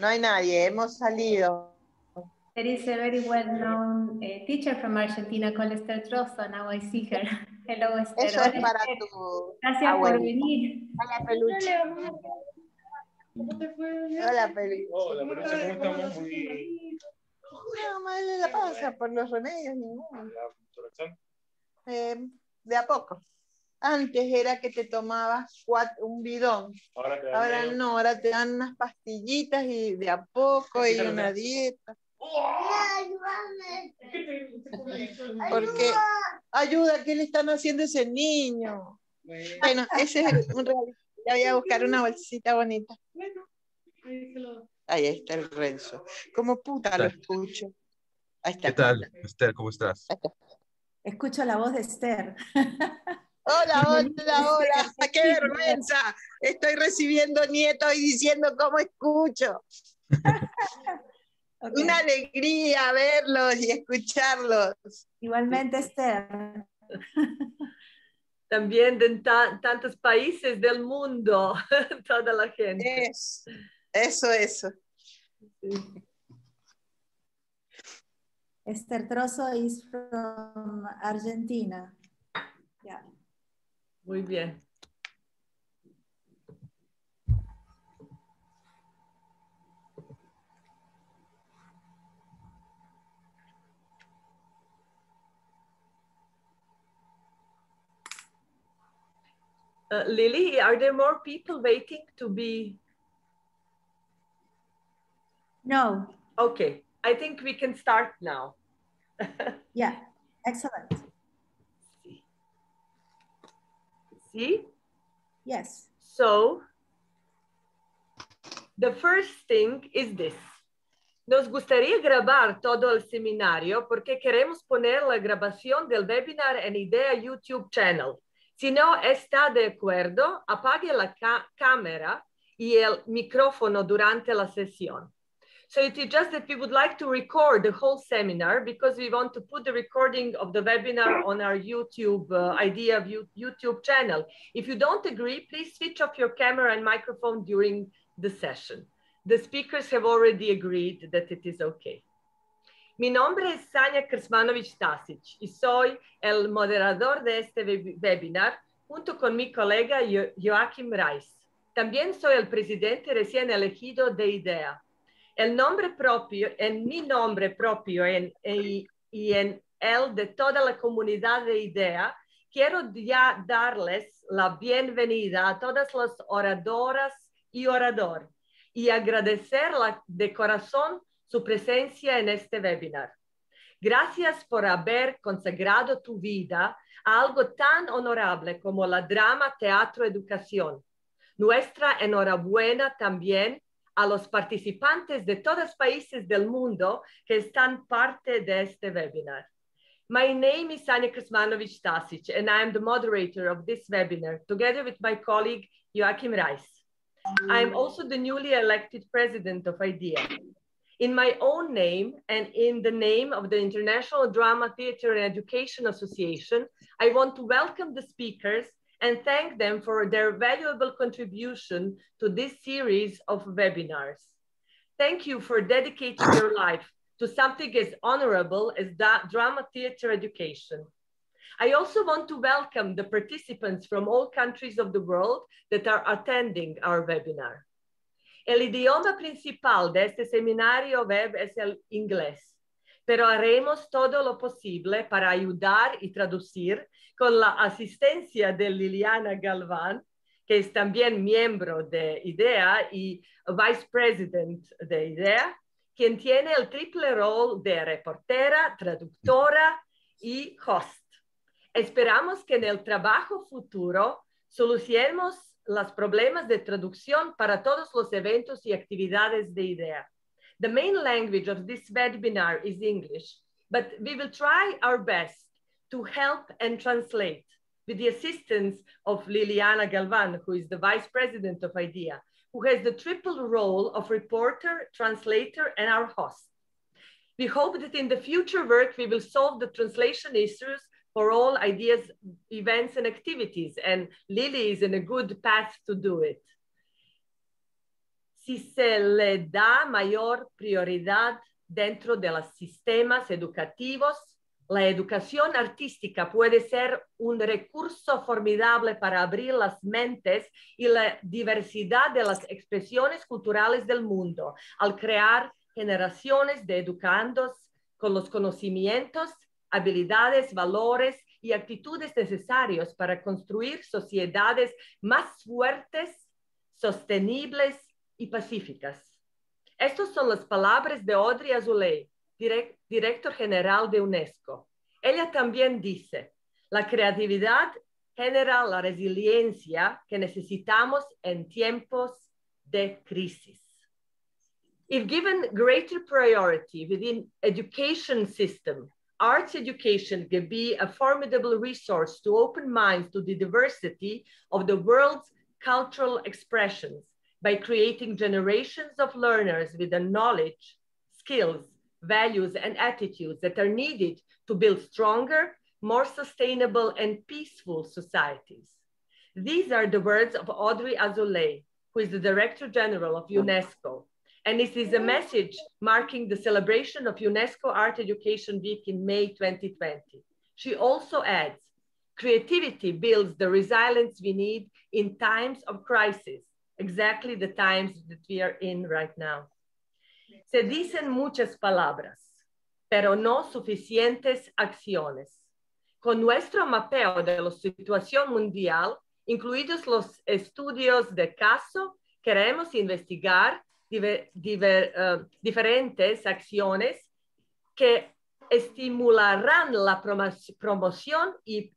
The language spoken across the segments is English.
No hay nadie, hemos salido. There is a very well-known teacher from Argentina called Esther Trozo. Now I see her. Hello, Esther. Eso es para tu Gracias por abuelita. venir. Hola, peluche. ¿Cómo te fue? Hola, peluche. Hola, peluche, ¿cómo estamos? Muy bien. No, me duele la panza por los remedios. Ninguno. ¿La corazón? De a poco. Antes era que te tomabas un bidón. Ahora no, ahora te dan unas pastillitas y de a poco y una dieta. Porque ayuda, ¿qué le están haciendo a ese niño? Bueno, ese es un reality. Ya voy a buscar una bolsita bonita. Ahí está el Renzo. Como puta lo escucho. Ahí está. ¿Qué tal, Esther? ¿Cómo estás? Escucho la voz de Esther. Hola, hola, hola. ¡Qué vergüenza! Estoy recibiendo nietos y diciendo cómo escucho. Okay. Una alegría verlos y escucharlos. Igualmente, Esther. También de tantos países del mundo, toda la gente. Eso. Sí. Esther Trozo is from Argentina. Yeah. Muy bien. Lily, are there more people waiting to be? No. Okay, I think we can start now. Yeah, excellent. See? Yes. So, the first thing is this. Nos gustaría grabar todo el seminario porque queremos poner la grabación del webinar en IDEA YouTube channel. Si no está de acuerdo, apague la cámara y el micrófono durante la sesión. So it is just that we would like to record the whole seminar because we want to put the recording of the webinar on our YouTube, IDEA YouTube channel. If you don't agree, please switch off your camera and microphone during the session. The speakers have already agreed that it is okay. Mi nombre es Sanja Krsmanović Tasić y soy el moderador de este webinar junto con mi colega Joachim Reiss. También soy el presidente recién elegido de IDEA. Mi nombre propio y en el de toda la comunidad de IDEA, quiero ya darles la bienvenida a todas las oradoras y orador y agradecer de corazón su presencia en este webinar. Gracias por haber consagrado tu vida a algo tan honorable como la drama, teatro, educación. Nuestra enhorabuena también a los participantes de todos los países del mundo que están parte de este webinar. My name is Sanja Krsmanović Tasić, and I am the moderator of this webinar, together with my colleague Joachim Reiss. I am also the newly elected president of IDEA. In my own name and in the name of the International Drama, Theatre and Education Association, I want to welcome the speakers and thank them for their valuable contribution to this series of webinars. Thank you for dedicating your life to something as honorable as drama theater education. I also want to welcome the participants from all countries of the world that are attending our webinar. El idioma principal de este seminario web es el inglés, pero haremos todo lo posible para ayudar y traducir con la asistencia de Liliana Galván, que es también miembro de IDEA y vice president de IDEA, quien tiene el triple rol de reportera, traductora y host. Esperamos que en el trabajo futuro solucionemos los problemas de traducción para todos los eventos y actividades de IDEA. The main language of this webinar is English, but we will try our best to help and translate with the assistance of Liliana Galvan, who is the vice president of IDEA, who has the triple role of reporter, translator, and our host. We hope that in the future work, we will solve the translation issues for all IDEA's events and activities, and Lily is in a good path to do it. si se le da mayor prioridad dentro de los sistemas educativos, la educación artística puede ser un recurso formidable para abrir las mentes y la diversidad de las expresiones culturales del mundo, al crear generaciones de educandos con los conocimientos, habilidades, valores y actitudes necesarios para construir sociedades más fuertes, sostenibles y pacíficas. Estas son las palabras de Audrey Azoulay, director general de UNESCO. Ella también dice, la creatividad genera la resiliencia que necesitamos en tiempos de crisis. If given greater priority within education system, arts education can be a formidable resource to open minds to the diversity of the world's cultural expressions by creating generations of learners with the knowledge, skills, values, and attitudes that are needed to build stronger, more sustainable, and peaceful societies. These are the words of Audrey Azoulay, who is the Director General of UNESCO. And it is a message marking the celebration of UNESCO Art Education Week in May 2020. She also adds, creativity builds the resilience we need in times of crisis, exactly the times that we are in right now. Se dicen muchas palabras, pero no suficientes acciones. Con nuestro mapeo de la situación mundial, incluidos los estudios de caso, queremos investigar diferentes acciones que estimularán la promoción y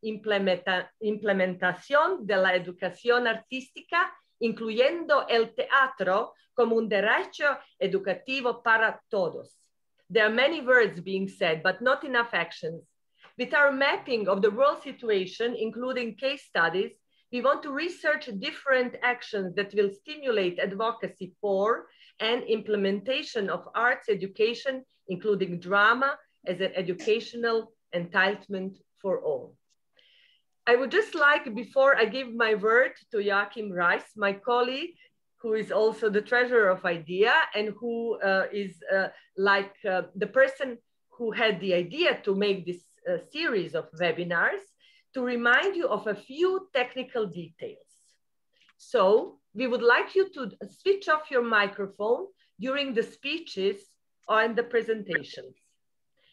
implementación de la educación artística, incluyendo el teatro como un derecho educativo para todos. There are many words being said, but not enough actions. With our mapping of the world situation, including case studies, we want to research different actions that will stimulate advocacy for and implementation of arts education, including drama as an educational entitlement for all. I would just like, before I give my word to Joachim Reiss, my colleague, who is also the treasurer of IDEA and who is the person who had the idea to make this series of webinars, to remind you of a few technical details. So we would like you to switch off your microphone during the speeches and the presentations.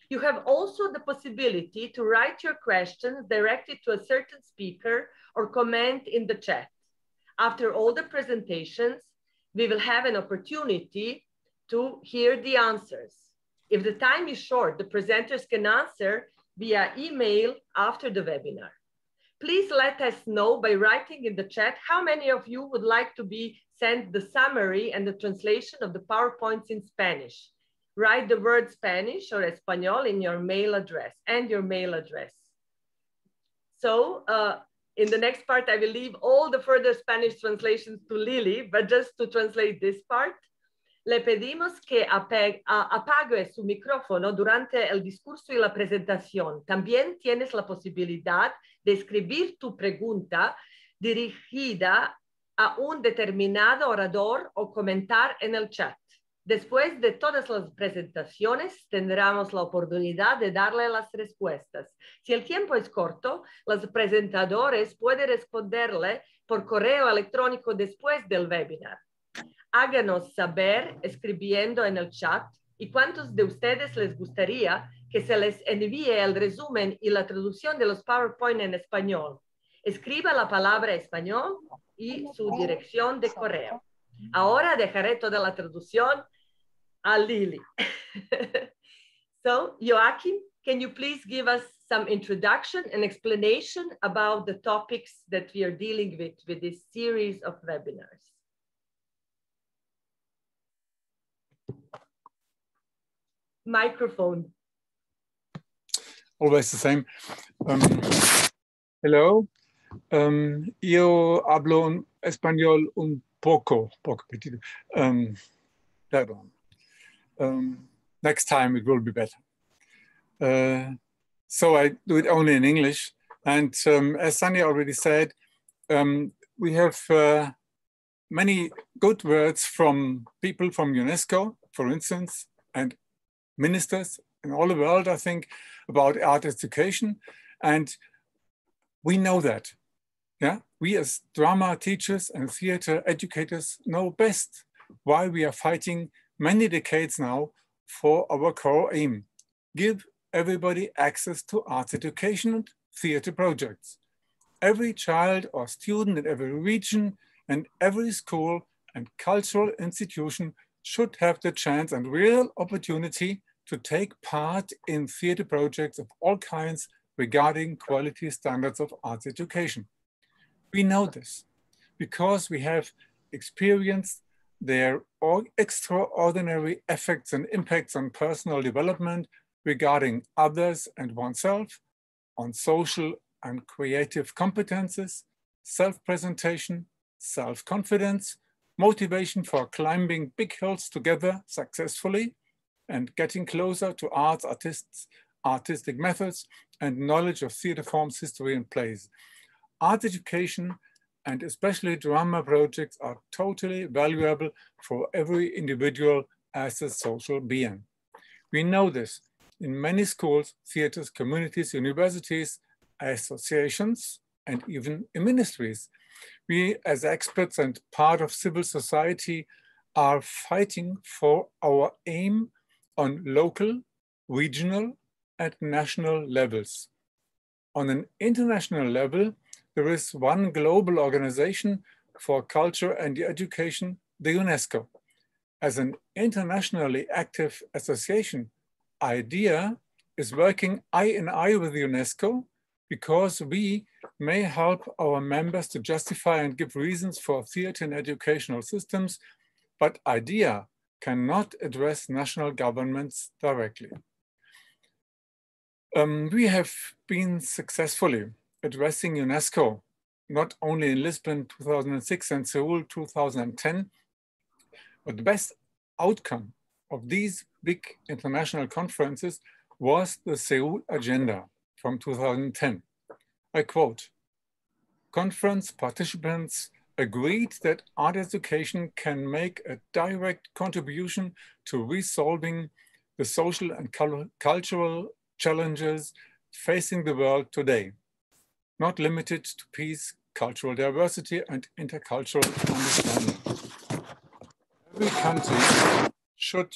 You have also the possibility to write your questions directed to a certain speaker or comment in the chat. After all the presentations, we will have an opportunity to hear the answers. If the time is short, the presenters can answer via email after the webinar. Please let us know by writing in the chat how many of you would like to be sent the summary and the translation of the PowerPoints in Spanish. Write the word Spanish or Español in your mail address and your mail address. So in the next part, I will leave all the further Spanish translations to Lily, but just to translate this part, le pedimos que apague su micrófono durante el discurso y la presentación. También tienes la posibilidad de escribir tu pregunta dirigida a un determinado orador o comentar en el chat. Después de todas las presentaciones, tendremos la oportunidad de darle las respuestas. Si el tiempo es corto, los presentadores pueden responderle por correo electrónico después del webinar. Háganos saber escribiendo en el chat y cuántos de ustedes les gustaría que se les envíe el resumen y la traducción de los PowerPoint en español. Escriba la palabra español y su dirección de correo. Ahora dejaré toda la traducción a Lily. So, Joachim, can you please give us some introduction and explanation about the topics that we are dealing with this series of webinars? Microphone. Always the same. Hello. Yo hablo español un poco petito. Pardon. Next time it will be better. So I do it only in English. And as Sanja already said, we have many good words from people from UNESCO, for instance, and ministers in all the world, I think, about art education. And we know that. Yeah, we as drama teachers and theater educators know best why we are fighting many decades now for our core aim. Give everybody access to arts education and theater projects. Every child or student in every region and every school and cultural institution should have the chance and real opportunity to take part in theater projects of all kinds regarding quality standards of arts education. We know this because we have experienced their extraordinary effects and impacts on personal development regarding others and oneself, on social and creative competences, self-presentation, self-confidence, motivation for climbing big hills together successfully, and getting closer to arts, artistic methods, and knowledge of theater forms, history, and plays. Art education, and especially drama projects, are totally valuable for every individual as a social being. We know this in many schools, theaters, communities, universities, associations, and even in ministries. We as experts and part of civil society are fighting for our aim on local, regional, and national levels. On an international level, there is one global organization for culture and education, the UNESCO. As an internationally active association, IDEA is working eye in eye with UNESCO because we may help our members to justify and give reasons for theater and educational systems, but IDEA cannot address national governments directly. We have been successfully addressing UNESCO, not only in Lisbon 2006 and Seoul 2010, but the best outcome of these big international conferences was the Seoul Agenda from 2010. I quote, "Conference participants agreed that art education can make a direct contribution to resolving the social and cultural challenges facing the world today, not limited to peace, cultural diversity, and intercultural understanding. Every country should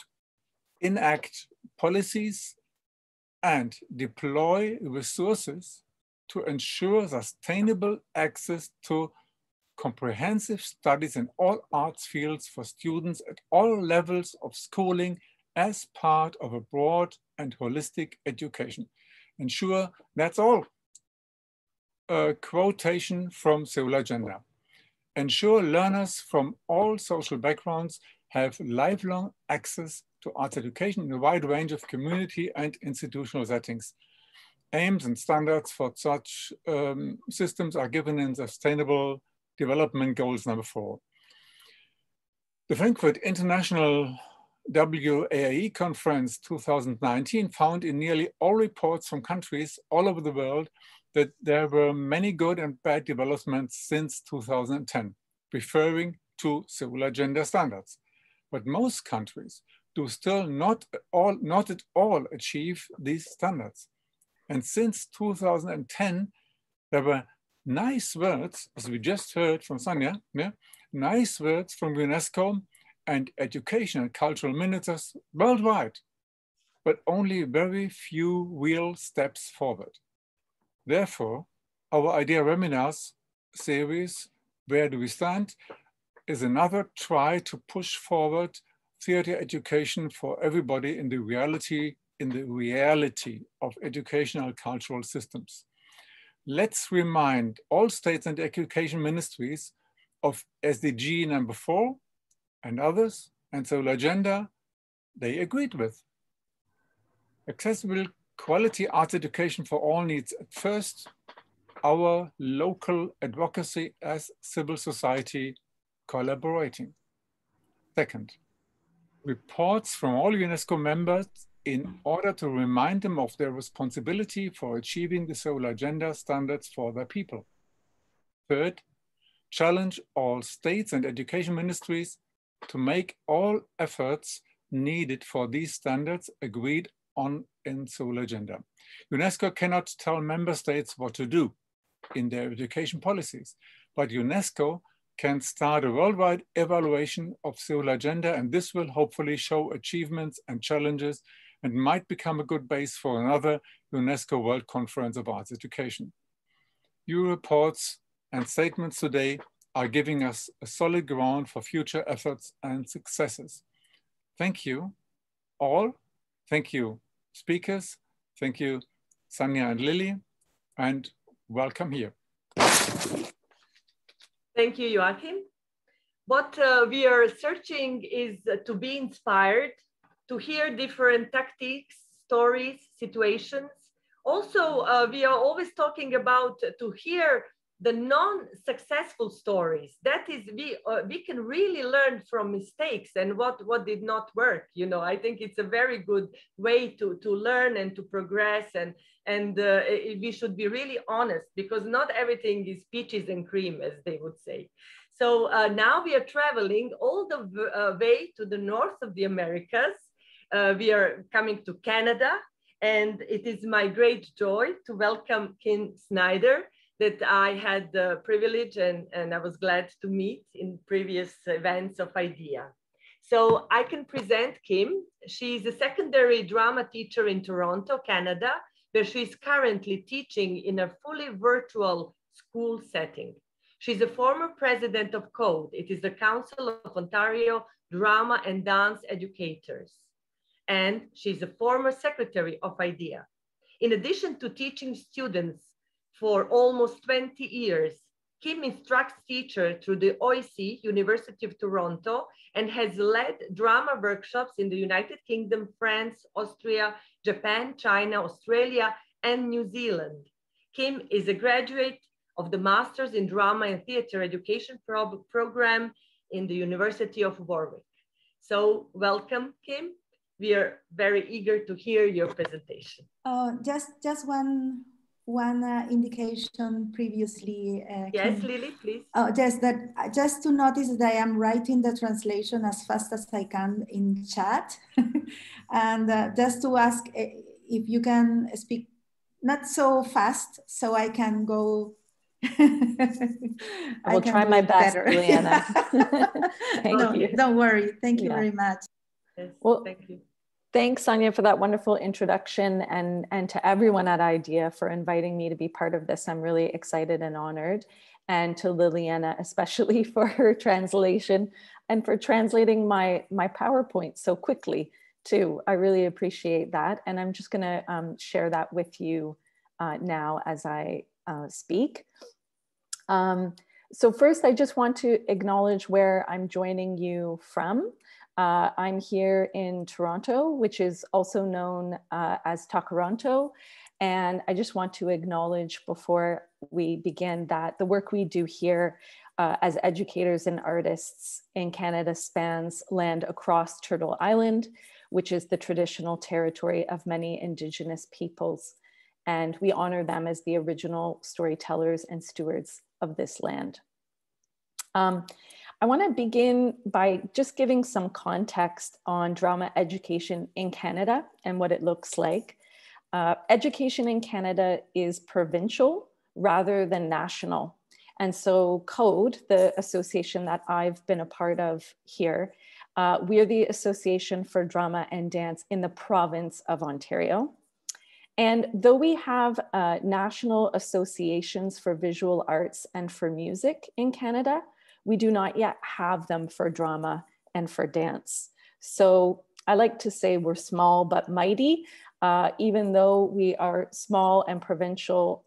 enact policies and deploy resources to ensure sustainable access to comprehensive studies in all arts fields for students at all levels of schooling as part of a broad and holistic education. Ensure," that's all. A quotation from Seoul Agenda. "Ensure learners from all social backgrounds have lifelong access to arts education in a wide range of community and institutional settings. Aims and standards for such systems are given in Sustainable Development Goals number 4. The Frankfurt International WAAE Conference 2019 found in nearly all reports from countries all over the world that there were many good and bad developments since 2010, referring to Seoul Agenda standards. But most countries do still not at all achieve these standards. And since 2010, there were nice words, as we just heard from Sanja, yeah? Nice words from UNESCO and education and cultural ministers worldwide, but only very few real steps forward. Therefore, our IDEA Webinars series, Where Do We Stand?, is another try to push forward theater education for everybody in the reality of educational cultural systems. Let's remind all states and education ministries of SDG number 4 and others, and Seoul Agenda they agreed with. Accessible quality arts education for all needs at first our local advocacy as civil society collaborating. Second, reports from all UNESCO members in order to remind them of their responsibility for achieving the Seoul Agenda standards for their people. Third, challenge all states and education ministries to make all efforts needed for these standards agreed on in Seoul agenda. UNESCO cannot tell member states what to do in their education policies, but UNESCO can start a worldwide evaluation of Seoul agenda, and this will hopefully show achievements and challenges and might become a good base for another UNESCO World Conference of Arts Education. Your reports and statements today are giving us a solid ground for future efforts and successes. Thank you all. Thank you, speakers. Thank you, Sanja and Lily, and welcome here. Thank you, Joachim. What we are searching is to be inspired, to hear different tactics, stories, situations. Also, we are always talking about to hear the non-successful stories. That is, we can really learn from mistakes and what did not work. You know, I think it's a very good way to learn and to progress, and we should be really honest, because not everything is peaches and cream, as they would say. So now we are traveling all the way to the north of the Americas. We are coming to Canada, and it is my great joy to welcome Snider, that I had the privilege and I was glad to meet in previous events of IDEA. So I can present Kim. She's a secondary drama teacher in Toronto, Canada, where she's currently teaching in a fully virtual school setting. She's a former president of CODE. It is the Council of Ontario Drama and Dance Educators. And she's a former secretary of IDEA. In addition to teaching students for almost 20 years, Kim instructs teachers through the OIC, University of Toronto, and has led drama workshops in the United Kingdom, France, Austria, Japan, China, Australia, and New Zealand. Kim is a graduate of the Masters in Drama and Theatre Education program in the University of Warwick. So welcome, Kim. We are very eager to hear your presentation. Just one indication previously. Yes, Lily, please. Just to notice that I am writing the translation as fast as I can in chat. And just to ask if you can speak not so fast, so I can go. I will try my best, Juliana. Thank you. Don't worry. Thank you very much. Yes, well, thank you. Thanks, Sanja, for that wonderful introduction, and to everyone at IDEA for inviting me to be part of this. I'm really excited and honored. And to Liliana, especially for her translation and for translating my PowerPoint so quickly too. I really appreciate that. And I'm just gonna share that with you now as I speak. So first, I just want to acknowledge where I'm joining you from. I'm here in Toronto, which is also known as Takaranto. And I just want to acknowledge before we begin that the work we do here as educators and artists in Canada spans land across Turtle Island, which is the traditional territory of many Indigenous peoples. And we honor them as the original storytellers and stewards of this land. I want to begin by just giving some context on drama education in Canada and what it looks like. Education in Canada is provincial rather than national. And so CODE, the association that I've been a part of here, we're the Association for Drama and Dance in the province of Ontario. And though we have national associations for visual arts and for music in Canada, we do not yet have them for drama and for dance. So I like to say we're small but mighty. Even though we are small and provincial,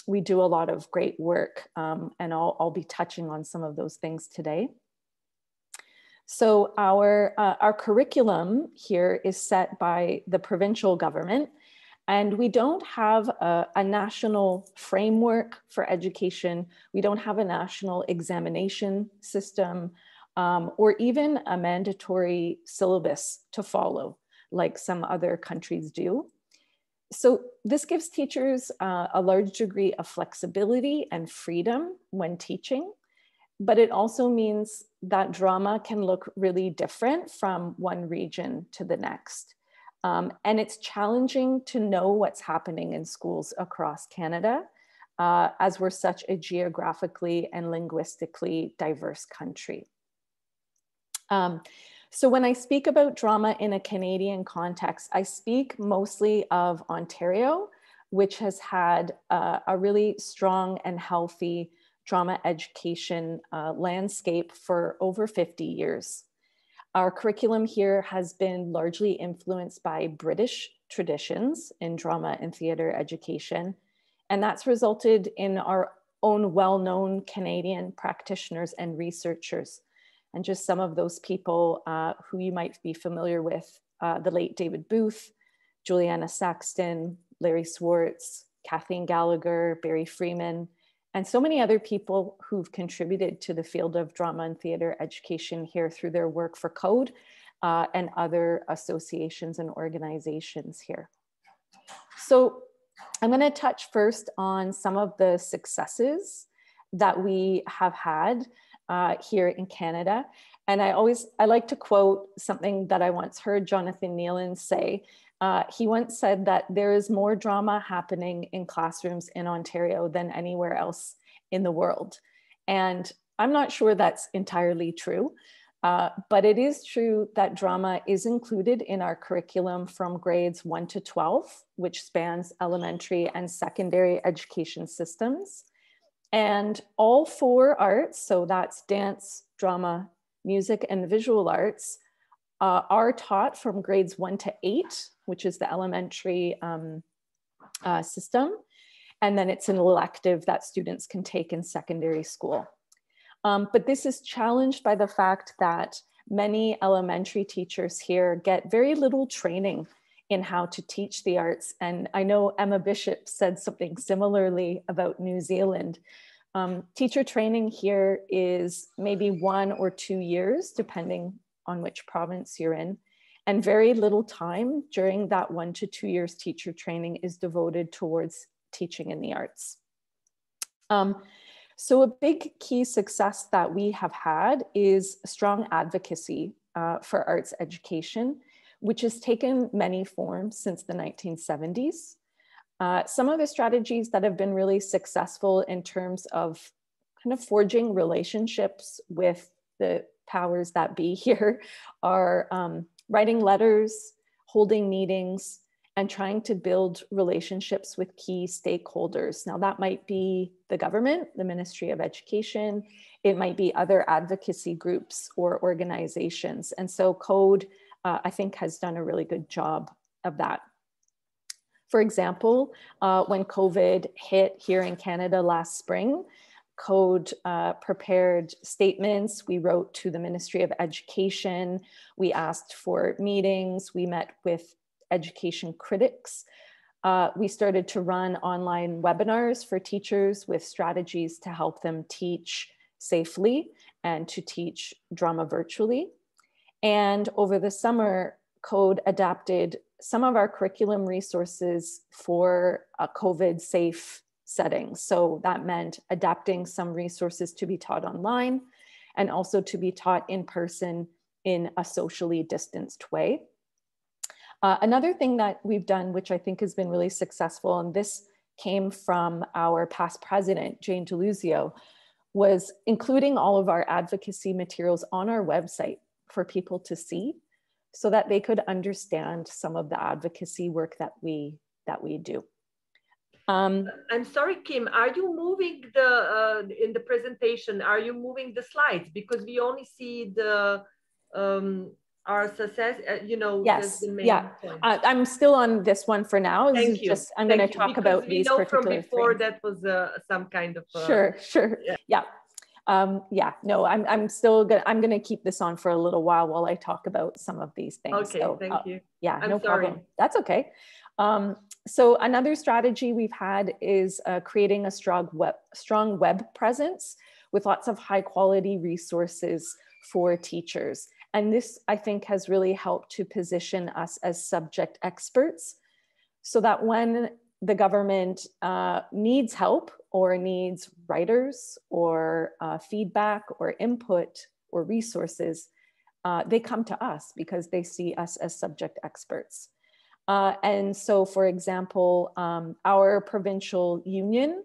we do a lot of great work, and I'll be touching on some of those things today. So our curriculum here is set by the provincial government, and we don't have a national framework for education. We don't have a national examination system or even a mandatory syllabus to follow like some other countries do. So this gives teachers a large degree of flexibility and freedom when teaching. but it also means that drama can look really different from one region to the next. And it's challenging to know what's happening in schools across Canada, as we're such a geographically and linguistically diverse country. So when I speak about drama in a Canadian context, I speak mostly of Ontario, which has had a really strong and healthy drama education landscape for over 50 years. Our curriculum here has been largely influenced by British traditions in drama and theater education, and that's resulted in our own well-known Canadian practitioners and researchers. And just some of those people who you might be familiar with, the late David Booth, Juliana Saxton, Larry Swartz, Kathleen Gallagher, Barry Freeman, and so many other people who've contributed to the field of drama and theater education here through their work for Code and other associations and organizations here. So I'm going to touch first on some of the successes that we have had here in Canada. And I like to quote something that I once heard Jonathan Nealon say. He once said that there is more drama happening in classrooms in Ontario than anywhere else in the world. And I'm not sure that's entirely true, but it is true that drama is included in our curriculum from grades 1 to 12, which spans elementary and secondary education systems. And all 4 arts, so that's dance, drama, music, and visual arts, are taught from grades 1 to 8, which is the elementary system. And then it's an elective that students can take in secondary school. But this is challenged by the fact that many elementary teachers here get very little training in how to teach the arts. And I know Emma Bishop said something similarly about New Zealand. Teacher training here is maybe 1 or 2 years, depending on which province you're in. And very little time during that 1 to 2 years teacher training is devoted towards teaching in the arts. So a big key success that we have had is strong advocacy for arts education, which has taken many forms since the 1970s. Some of the strategies that have been really successful in terms of kind of forging relationships with the powers that be here are writing letters, holding meetings, and trying to build relationships with key stakeholders. Now that might be the government, the Ministry of Education, it might be other advocacy groups or organizations. And so Code, I think, has done a really good job of that. For example, when COVID hit here in Canada last spring, Code prepared statements. We wrote to the Ministry of Education. We asked for meetings. We met with education critics. We started to run online webinars for teachers with strategies to help them teach safely and to teach drama virtually. And over the summer, Code adapted some of our curriculum resources for a COVID safe setting. So that meant adapting some resources to be taught online and also to be taught in person in a socially distanced way. Another thing that we've done, which I think has been really successful, and this came from our past president, Jane DeLuzio, was including all of our advocacy materials on our website for people to see so that they could understand some of the advocacy work that we do. I'm sorry, Kim, are you moving the, in the presentation, are you moving the slides? Because we only see the, our success, you know, yes, the main yeah. I'm still on this one for now. Thank you. Just, I'm going to talk about these particular from before things. That was some kind of... Sure. Yeah. Yeah, no, I'm still gonna, I'm going to keep this on for a little while I talk about some of these things. Okay, so, thank you. Yeah, I'm no sorry. problem. That's okay. So another strategy we've had is creating a strong web presence with lots of high quality resources for teachers. And this, I think, has really helped to position us as subject experts so that when the government needs help or needs writers or feedback or input or resources, they come to us because they see us as subject experts. And so, for example, our provincial union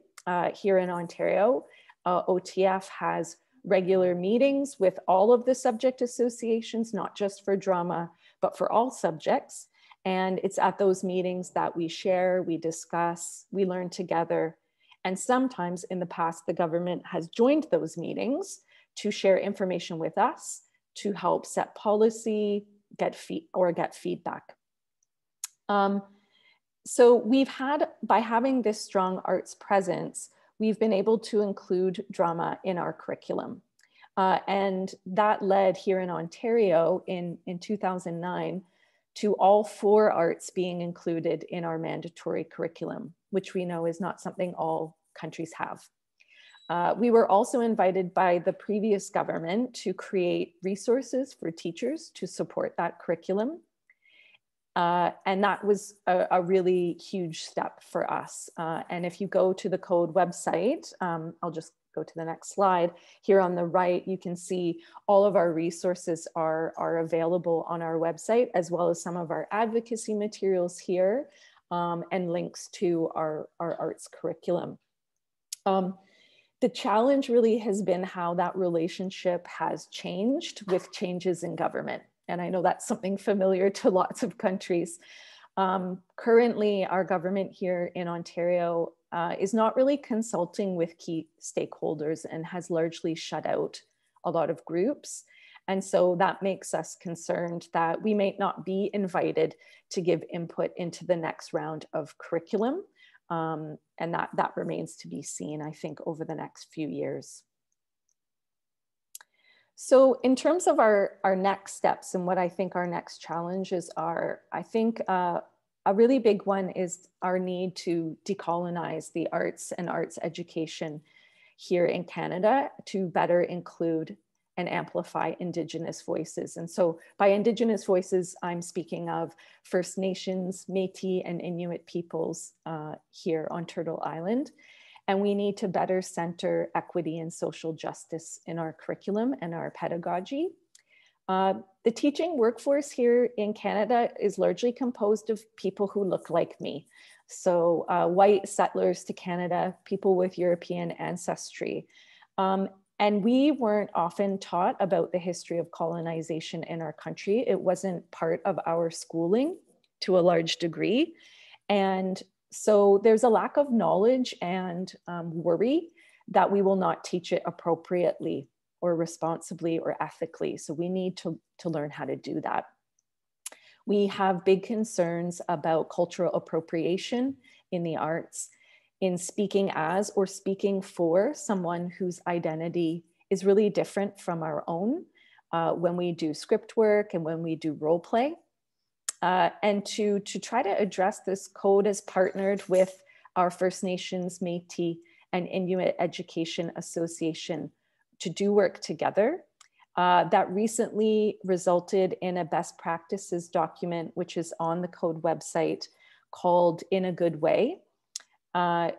here in Ontario, OTF, has regular meetings with all of the subject associations, not just for drama, but for all subjects. And it's at those meetings that we share, we discuss, we learn together. And sometimes in the past, the government has joined those meetings to share information with us, to help set policy, get feedback. So we've had, by having this strong arts presence, we've been able to include drama in our curriculum. And that led here in Ontario in 2009 to all 4 arts being included in our mandatory curriculum, which we know is not something all countries have. We were also invited by the previous government to create resources for teachers to support that curriculum. And that was a really huge step for us. And if you go to the Code website, I'll just go to the next slide. Here on the right, you can see all of our resources are available on our website, as well as some of our advocacy materials here and links to our arts curriculum. The challenge really has been how that relationship has changed with changes in government. And I know that's something familiar to lots of countries. Currently, our government here in Ontario is not really consulting with key stakeholders and has largely shut out a lot of groups. And so that makes us concerned that we may not be invited to give input into the next round of curriculum. And that remains to be seen, I think, over the next few years. So in terms of our next steps and what I think our next challenges are, I think a really big one is our need to decolonize the arts and arts education here in Canada to better include and amplify Indigenous voices. And so by Indigenous voices, I'm speaking of First Nations, Métis, and Inuit peoples here on Turtle Island. And we need to better center equity and social justice in our curriculum and our pedagogy. The teaching workforce here in Canada is largely composed of people who look like me. So white settlers to Canada, people with European ancestry. And we weren't often taught about the history of colonization in our country. It wasn't part of our schooling to a large degree. And so there's a lack of knowledge and worry that we will not teach it appropriately or responsibly or ethically. So we need to learn how to do that. We have big concerns about cultural appropriation in the arts, in speaking as or speaking for someone whose identity is really different from our own when we do script work and when we do role play. And to try to address this, Code has partnered with our First Nations, Métis, and Inuit Education Association to do work together. That recently resulted in a best practices document, which is on the Code website, called In a Good Way,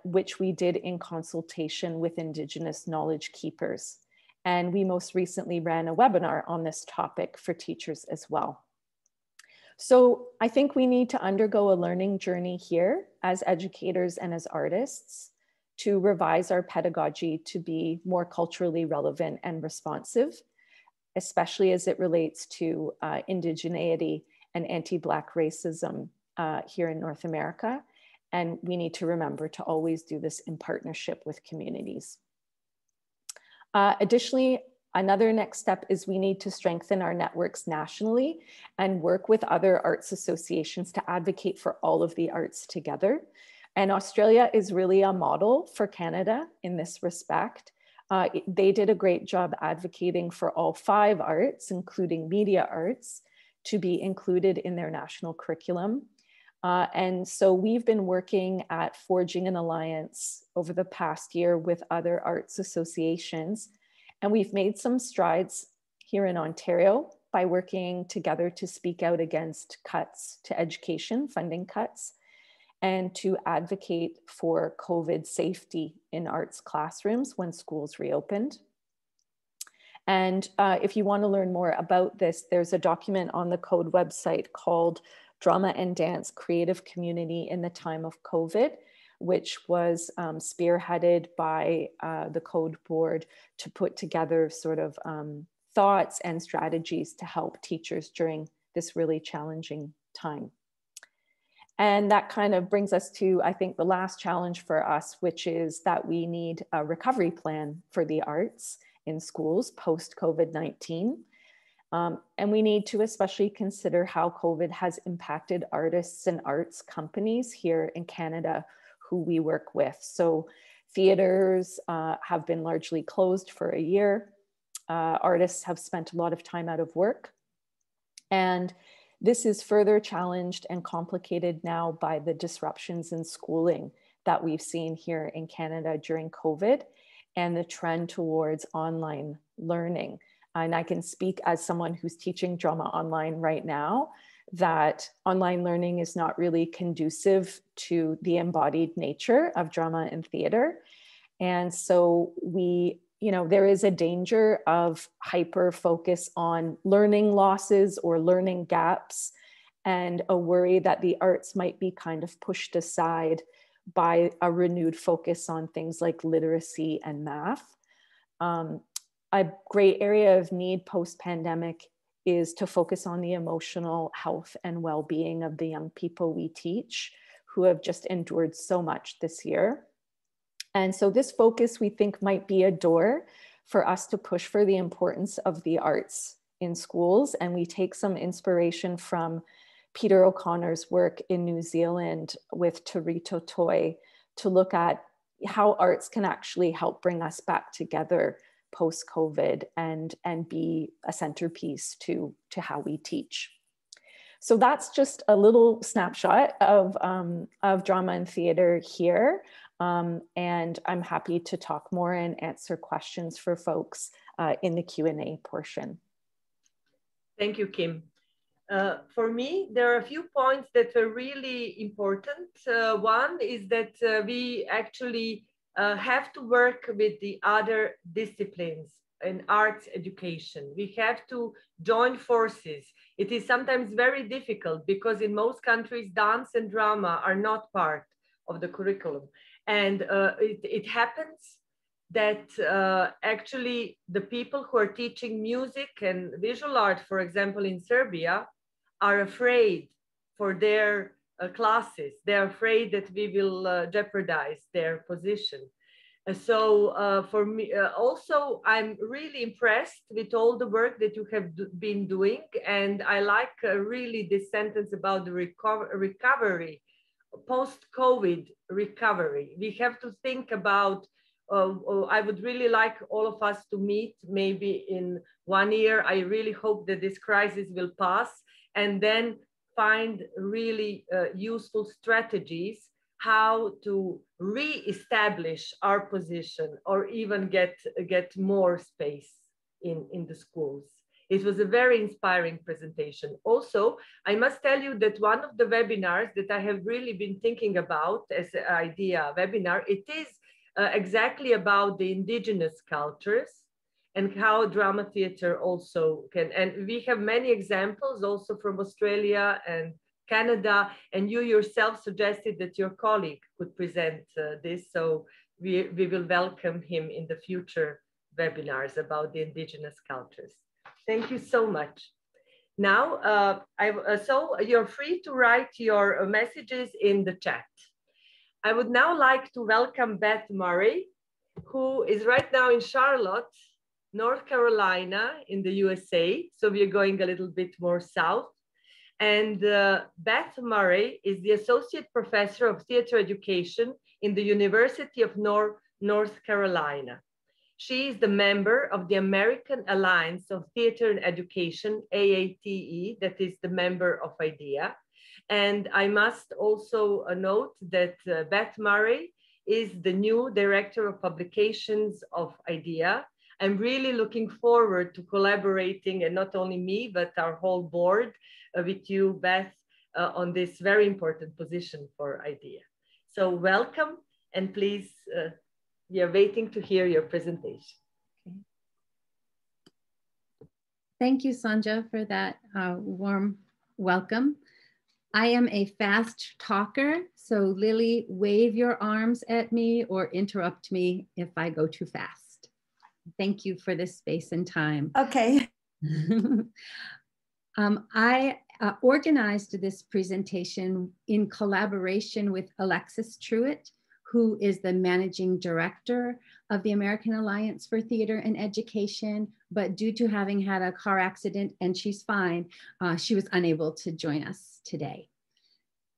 which we did in consultation with Indigenous knowledge keepers. And we most recently ran a webinar on this topic for teachers as well. So I think we need to undergo a learning journey here as educators and as artists to revise our pedagogy to be more culturally relevant and responsive, especially as it relates to indigeneity and anti-Black racism here in North America. And we need to remember to always do this in partnership with communities. Additionally, another next step is we need to strengthen our networks nationally and work with other arts associations to advocate for all of the arts together. And Australia is really a model for Canada in this respect. They did a great job advocating for all 5 arts, including media arts, to be included in their national curriculum. And so we've been working at forging an alliance over the past year with other arts associations. And we've made some strides here in Ontario by working together to speak out against cuts to education, funding cuts. and to advocate for COVID safety in arts classrooms when schools reopened. And if you want to learn more about this, there's a document on the Code website called Drama and Dance Creative Community in the Time of COVID, which was spearheaded by the Code board to put together sort of thoughts and strategies to help teachers during this really challenging time. And that kind of brings us to, I think, the last challenge for us, which is that we need a recovery plan for the arts in schools post-COVID-19. And we need to especially consider how COVID has impacted artists and arts companies here in Canada who we work with. So theaters have been largely closed for a year. Artists have spent a lot of time out of work. And this is further challenged and complicated now by the disruptions in schooling that we've seen here in Canada during COVID and the trend towards online learning. And I can speak as someone who's teaching drama online right now, that online learning is not really conducive to the embodied nature of drama and theater. And so there is a danger of hyper focus on learning losses or learning gaps, and a worry that the arts might be kind of pushed aside by a renewed focus on things like literacy and math. A great area of need post-pandemic is to focus on the emotional health and well-being of the young people we teach, who have just endured so much this year. And so this focus, we think, might be a door for us to push for the importance of the arts in schools. And we take some inspiration from Peter O'Connor's work in New Zealand with Torito Toy to look at how arts can actually help bring us back together post-COVID and be a centerpiece to how we teach. So that's just a little snapshot of drama and theater here. And I'm happy to talk more and answer questions for folks in the Q&A portion. Thank you, Kim. For me, there are a few points that are really important. One is that we actually have to work with the other disciplines in arts education. We have to join forces. It is sometimes very difficult because in most countries, dance and drama are not part of the curriculum. And it happens that actually the people who are teaching music and visual art, for example, in Serbia, are afraid for their classes. They're afraid that we will jeopardize their position. So for me, also, I'm really impressed with all the work that you have been doing. And I like really this sentence about the recovery, post-COVID recovery. We have to think about, I would really like all of us to meet maybe in 1 year. I really hope that this crisis will pass, and then find really useful strategies how to re-establish our position or even get more space in the schools. It was a very inspiring presentation. Also, I must tell you that one of the webinars that I have really been thinking about as an idea webinar, it is exactly about the indigenous cultures and how drama theater also can, and we have many examples also from Australia and Canada, and you yourself suggested that your colleague could present this, so we will welcome him in the future webinars about the indigenous cultures. Thank you so much. Now, so you're free to write your messages in the chat. I would now like to welcome Beth Murrey, who is right now in Charlotte, North Carolina in the USA. So we're going a little bit more south. And Beth Murrey is the Associate Professor of Theater Education in the University of North Carolina. She is the member of the American Alliance of Theater and Education, AATE, that is the member of IDEA. And I must also note that Beth Murrey is the new Director of Publications of IDEA. I'm really looking forward to collaborating, and not only me, but our whole board with you, Beth, on this very important position for IDEA. So welcome, and please, we are waiting to hear your presentation. Okay. Thank you, Sanja, for that warm welcome. I am a fast talker, so Lily, wave your arms at me or interrupt me if I go too fast. Thank you for this space and time. Okay. I organized this presentation in collaboration with Alexis Truitt, who is the managing director of the American Alliance for Theater and Education, but due to having had a car accident and she's fine, she was unable to join us today.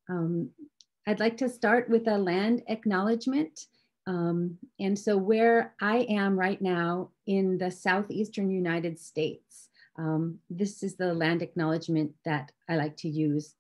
I'd like to start with a land acknowledgement. And so where I am right now in the southeastern United States, this is the land acknowledgement that I like to use.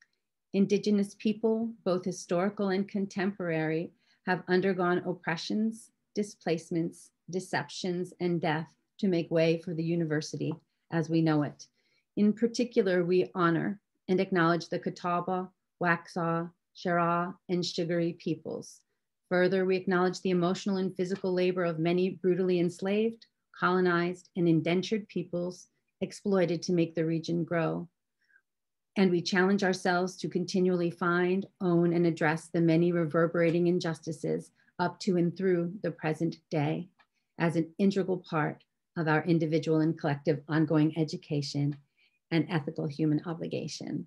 Indigenous people, both historical and contemporary, have undergone oppressions, displacements, deceptions, and death to make way for the university as we know it. In particular, we honor and acknowledge the Catawba, Waxhaw, Cheraw, and Sugaree peoples. Further, we acknowledge the emotional and physical labor of many brutally enslaved, colonized, and indentured peoples exploited to make the region grow. And we challenge ourselves to continually find, own, and address the many reverberating injustices up to and through the present day as an integral part of our individual and collective ongoing education and ethical human obligation.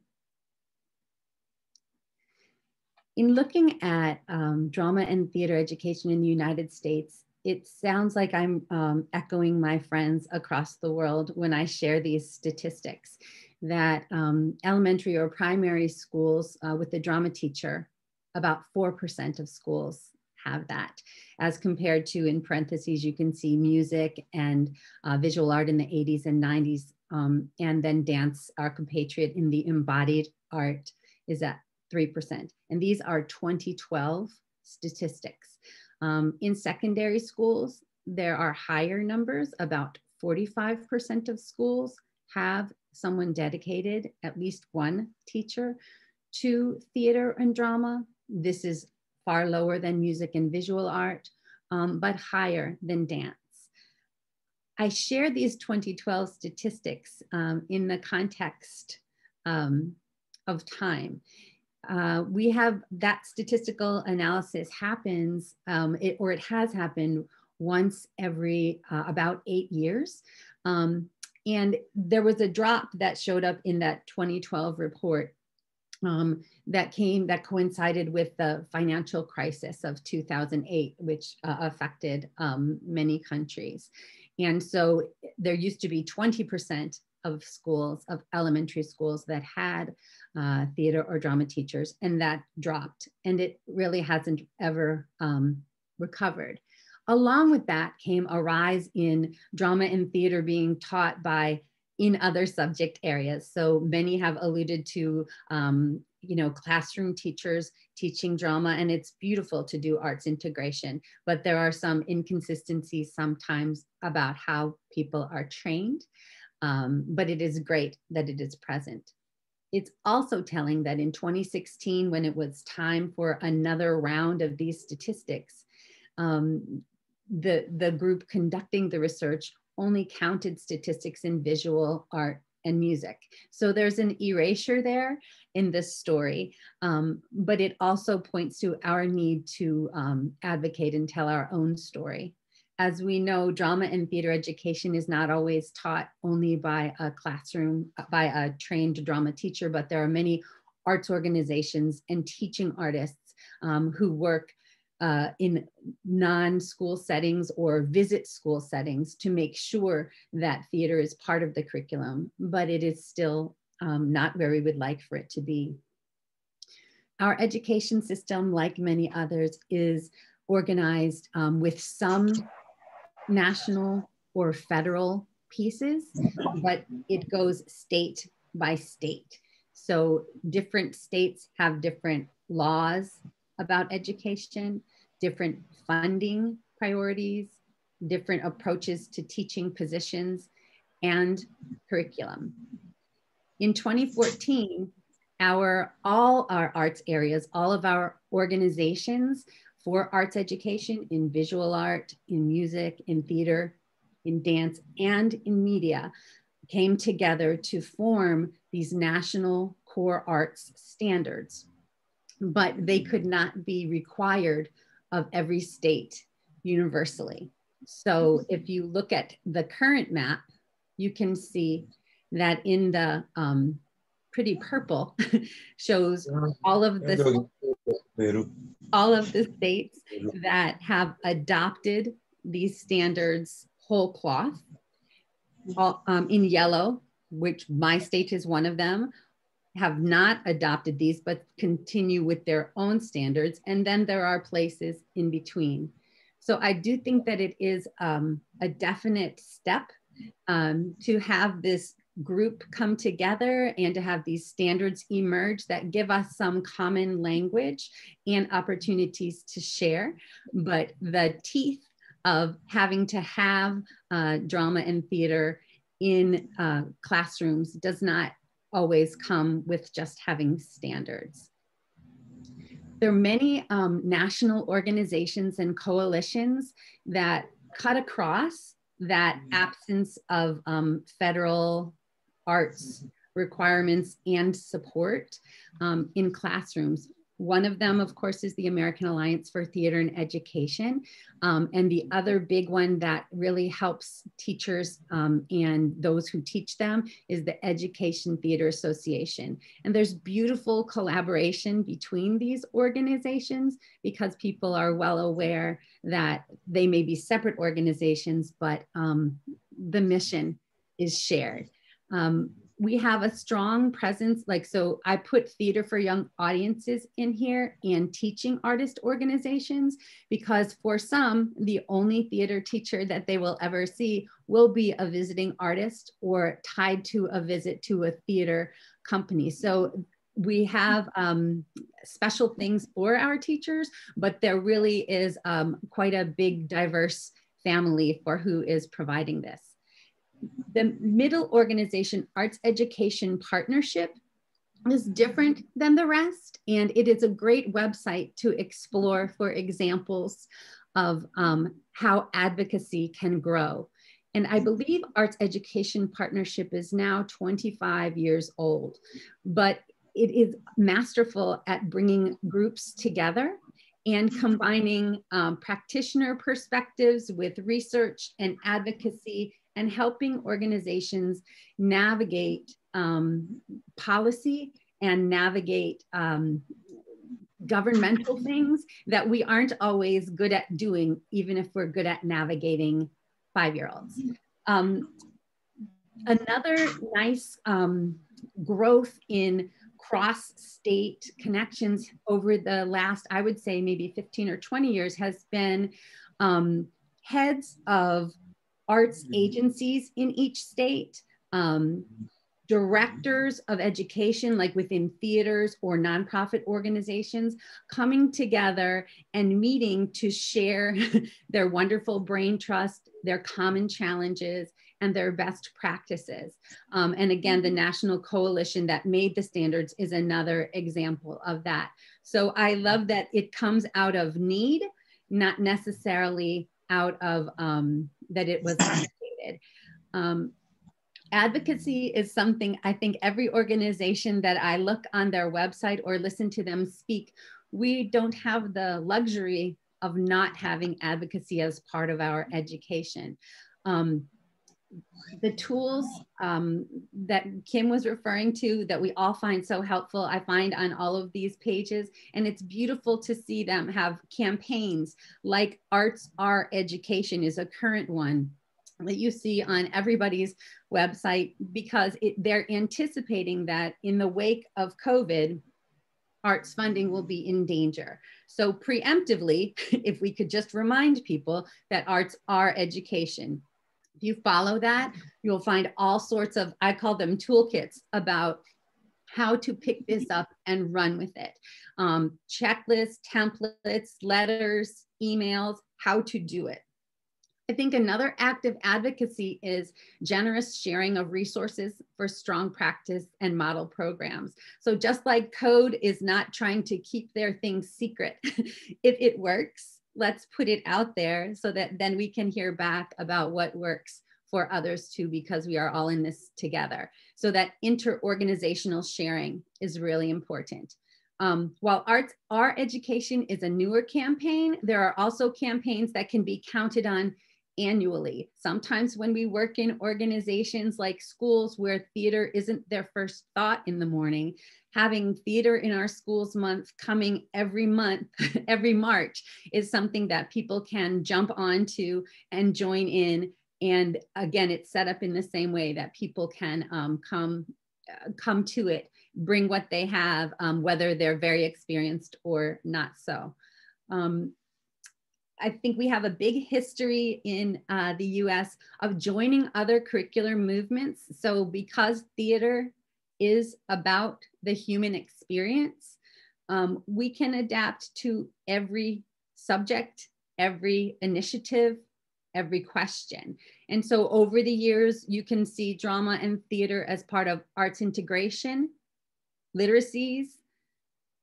In looking at drama and theater education in the United States, it sounds like I'm echoing my friends across the world when I share these statistics that elementary or primary schools with a drama teacher, about 4% of schools have that, as compared to, in parentheses, you can see music and visual art in the 80s and 90s, and then dance, our compatriot in the embodied art is at 3%. And these are 2012 statistics. In secondary schools, there are higher numbers. About 45% of schools have someone dedicated, at least one teacher, to theater and drama. This is far lower than music and visual art, but higher than dance. I share these 2012 statistics in the context of time. We have that statistical analysis happens, it has happened once every about 8 years. And there was a drop that showed up in that 2012 report that coincided with the financial crisis of 2008, which affected many countries. And so there used to be 20% of schools, of elementary schools that had theater or drama teachers, and that dropped, and it really hasn't ever recovered. Along with that came a rise in drama and theater being taught in other subject areas. So many have alluded to, classroom teachers teaching drama, and it's beautiful to do arts integration, but there are some inconsistencies sometimes about how people are trained, but it is great that it is present. It's also telling that in 2016, when it was time for another round of these statistics, the group conducting the research only counted statistics in visual art and music. So there's an erasure there in this story, but it also points to our need to advocate and tell our own story. As we know, drama and theater education is not always taught only by a classroom, by a trained drama teacher, but there are many arts organizations and teaching artists who work in non-school settings or visit school settings to make sure that theater is part of the curriculum, but it is still not where we would like for it to be. Our education system, like many others, is organized with some national or federal pieces, but it goes state by state. So different states have different laws about education, different funding priorities, different approaches to teaching positions and curriculum. In 2014, all our arts areas, all of our organizations for arts education in visual art, in music, in theater, in dance, and in media came together to form these national core arts standards. But they could not be required of every state universally. So if you look at the current map, you can see that in the pretty purple shows all of the states that have adopted these standards whole cloth. In yellow, which my state is one of them, have not adopted these, but continue with their own standards. And then there are places in between. So I do think that it is a definite step to have this group come together and to have these standards emerge that give us some common language and opportunities to share. But the teeth of having to have drama and theater in classrooms does not always come with just having standards. There are many national organizations and coalitions that cut across that absence of federal arts requirements and support in classrooms. One of them, of course, is the American Alliance for Theater and Education. And the other big one that really helps teachers and those who teach them is the Education Theater Association. And there's beautiful collaboration between these organizations because people are well aware that they may be separate organizations, but the mission is shared. We have a strong presence, so I put Theater for Young Audiences in here and teaching artist organizations, because for some, the only theater teacher that they will ever see will be a visiting artist or tied to a visit to a theater company. So we have special things for our teachers, but there really is quite a big, diverse family for who is providing this. The middle organization, Arts Education Partnership, is different than the rest, and it is a great website to explore for examples of how advocacy can grow. And I believe Arts Education Partnership is now 25 years old, but it is masterful at bringing groups together and combining practitioner perspectives with research and advocacy, and helping organizations navigate policy and navigate governmental things that we aren't always good at doing, even if we're good at navigating 5-year-olds. Another nice growth in cross-state connections over the last, I would say maybe 15 or 20 years, has been heads of arts agencies in each state, directors of education, like within theaters or nonprofit organizations, coming together and meeting to share their wonderful brain trust, their common challenges, and their best practices. And again, the national coalition that made the standards is another example of that. So I love that it comes out of need, not necessarily out of that it was created. Advocacy is something I think every organization that I look on their website or listen to them speak, we don't have the luxury of not having advocacy as part of our education. The tools that Kim was referring to that we all find so helpful, I find on all of these pages, and it's beautiful to see them have campaigns like Arts Are Education is a current one that you see on everybody's website, because they're anticipating that in the wake of COVID, arts funding will be in danger. So preemptively, if we could just remind people that arts are education. If you follow that, you'll find all sorts of, I call them toolkits, about how to pick this up and run with it. Checklists, templates, letters, emails, how to do it. I think another act of advocacy is generous sharing of resources for strong practice and model programs. So just like code is not trying to keep their things secret, if it works, let's put it out there so that then we can hear back about what works for others too, because we are all in this together. So that inter-organizational sharing is really important. While Our Education is a newer campaign, there are also campaigns that can be counted on annually. Sometimes when we work in organizations like schools where theater isn't their first thought in the morning, having Theater in Our Schools month coming every month, every March, is something that people can jump onto and join in. And again, it's set up in the same way that people can come to it, bring what they have, whether they're very experienced or not so. I think we have a big history in the US of joining other curricular movements. So because theater is about the human experience, we can adapt to every subject, every initiative, every question. And so over the years, you can see drama and theater as part of arts integration, literacies,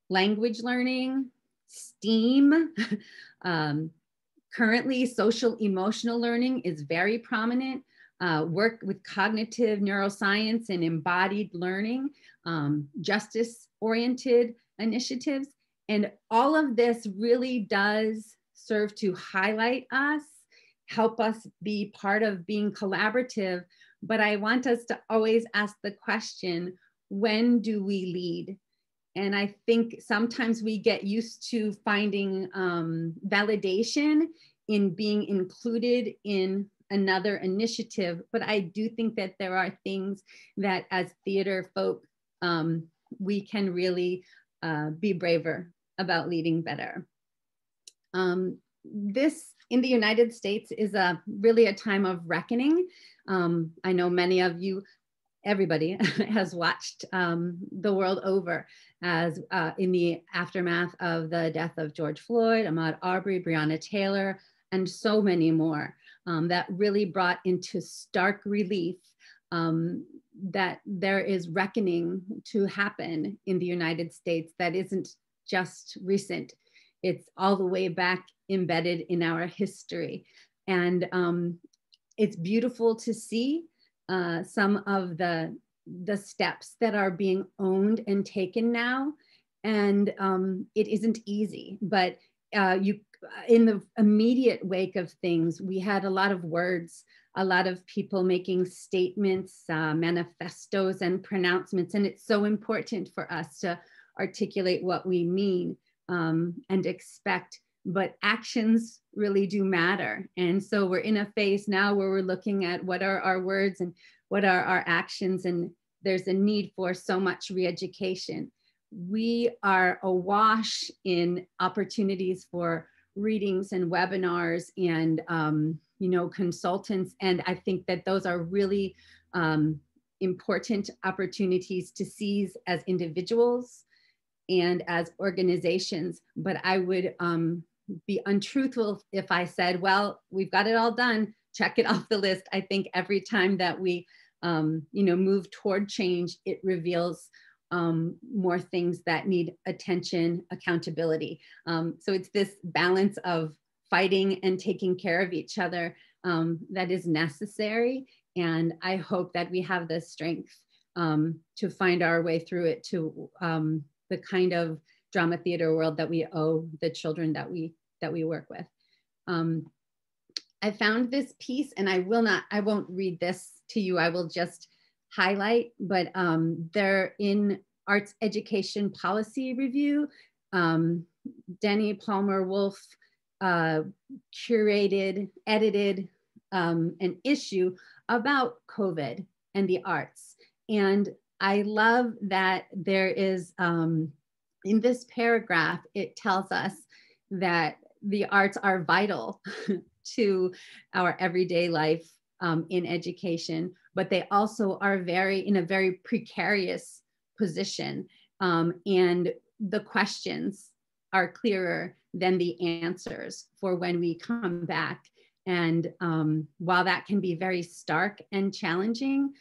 language learning, STEAM. Currently, social emotional learning is very prominent. Work with cognitive neuroscience and embodied learning, justice-oriented initiatives. And all of this really does serve to highlight us, help us be part of being collaborative. But I want us to always ask the question, when do we lead? And I think sometimes we get used to finding validation in being included in another initiative. But I do think that there are things that as theater folk, we can really be braver about leading better. This in the United States is really a time of reckoning. I know many of you, everybody has watched the world over as in the aftermath of the death of George Floyd, Ahmaud Arbery, Breonna Taylor, and so many more that really brought into stark relief that there is reckoning to happen in the United States that isn't just recent. It's all the way back embedded in our history. And it's beautiful to see some of the steps that are being owned and taken now. And it isn't easy, but in the immediate wake of things, we had a lot of words, a lot of people making statements, manifestos and pronouncements. And it's so important for us to articulate what we mean and expect, but actions really do matter. And so we're in a phase now where we're looking at what are our words and what are our actions, and there's a need for so much re-education. We are awash in opportunities for readings and webinars and consultants, and I think that those are really important opportunities to seize as individuals and as organizations. But I would be untruthful if I said, well, we've got it all done, check it off the list. I think every time that we move toward change, it reveals more things that need attention, accountability. So it's this balance of fighting and taking care of each other that is necessary. And I hope that we have the strength to find our way through it to the kind of drama theater world that we owe the children that we work with. I found this piece, and I won't read this to you. I will just highlight, but they're in Arts Education Policy Review. Denny Palmer Wolf curated, edited an issue about COVID and the arts. And I love that there is, in this paragraph, it tells us that the arts are vital to our everyday life in education, but they also are in a very precarious position. And the questions are clearer than the answers for when we come back And while that can be very stark and challenging,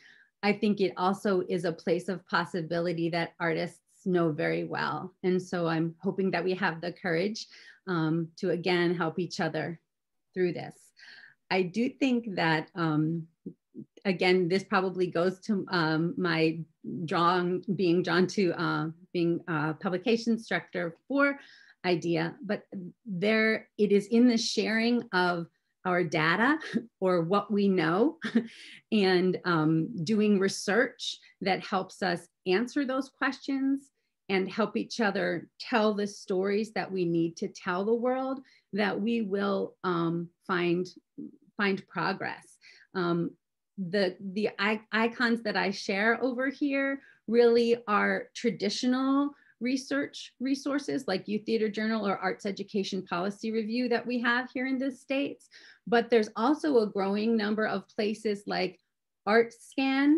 I think it also is a place of possibility that artists know very well. And so I'm hoping that we have the courage to again help each other through this. I do think that, again, this probably goes to my being drawn to being a publication instructor for idea, but it is in the sharing of our data or what we know and doing research that helps us answer those questions and help each other tell the stories that we need to tell the world, that we will find progress. The icons that I share over here really are traditional research resources like Youth Theater Journal or Arts Education Policy Review that we have here in the States. But there's also a growing number of places like ArtScan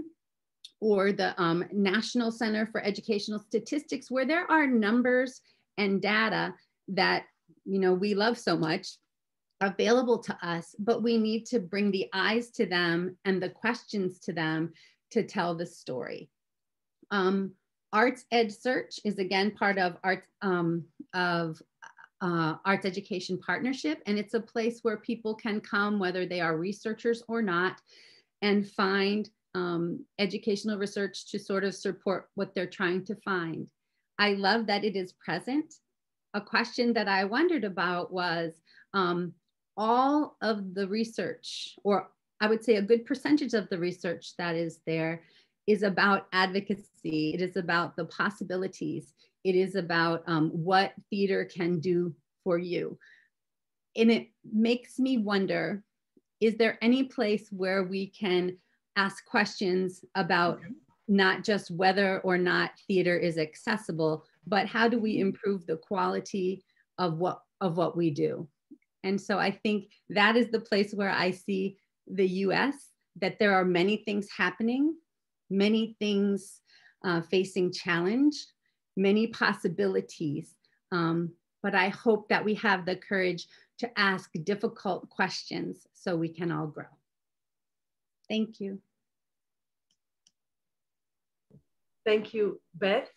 or the National Center for Educational Statistics, where there are numbers and data that, you know, we love so much available to us, but we need to bring the eyes to them and the questions to them to tell the story. Arts Ed Search is again part of Arts Education Partnership, and it's a place where people can come, whether they are researchers or not, and find educational research to sort of support what they're trying to find. I love that it is present. A question that I wondered about was all of the research, or I would say a good percentage of the research that is there, is about advocacy. It is about the possibilities. It is about what theater can do for you. And it makes me wonder, is there any place where we can ask questions about not just whether or not theater is accessible, but how do we improve the quality of what we do? And so I think that is the place where I see the US, that there are many things happening, many things facing challenge, many possibilities. But I hope that we have the courage to ask difficult questions so we can all grow. Thank you. Thank you, Beth.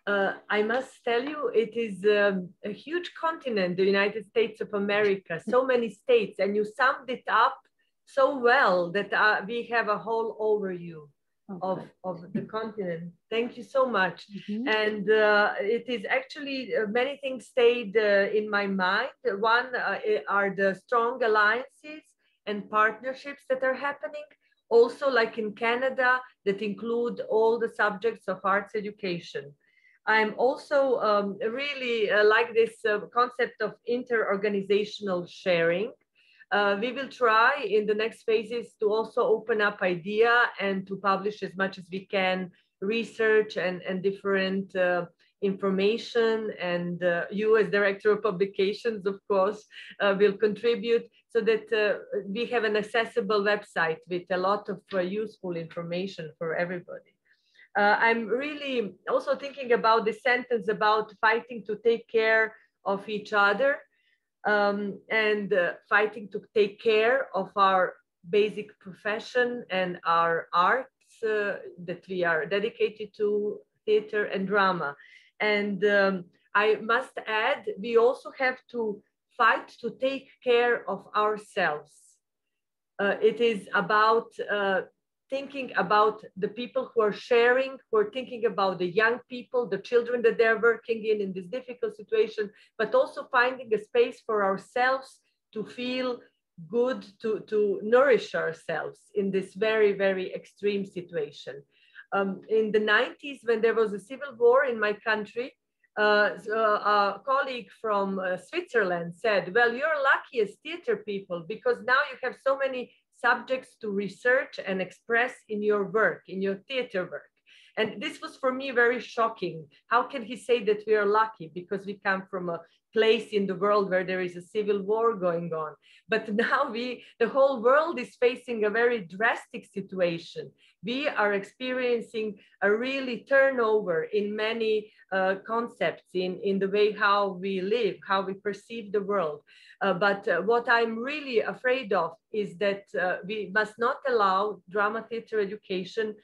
I must tell you, it is a huge continent, the United States of America, so many states, and you summed it up so well that we have a whole overview of the continent. Thank you so much. And it is actually, many things stayed in my mind. One are the strong alliances and partnerships that are happening. Also, like in Canada, that include all the subjects of arts education. I'm also really like this concept of inter-organizational sharing. We will try in the next phases to also open up idea and to publish as much as we can research and different information, and you as Director of Publications, of course, will contribute so that we have an accessible website with a lot of useful information for everybody. I'm really also thinking about the sentence about fighting to take care of each other and fighting to take care of our basic profession and our arts that we are dedicated to, theater and drama. And I must add, we also have to fight to take care of ourselves. It is about thinking about the people who are sharing, who are thinking about the young people, the children that they're working in this difficult situation, but also finding a space for ourselves to feel good, to nourish ourselves in this very, very extreme situation. In the 90s, when there was a civil war in my country, a colleague from Switzerland said, well, you're lucky as theater people because now you have so many subjects to research and express in your work, in your theater work. And this was for me very shocking. How can he say that we are lucky? Because we come from a place in the world where there is a civil war going on. But now the whole world is facing a very drastic situation. We are experiencing a really turnover in many concepts, in the way how we live, how we perceive the world. But what I'm really afraid of is that we must not allow drama theater education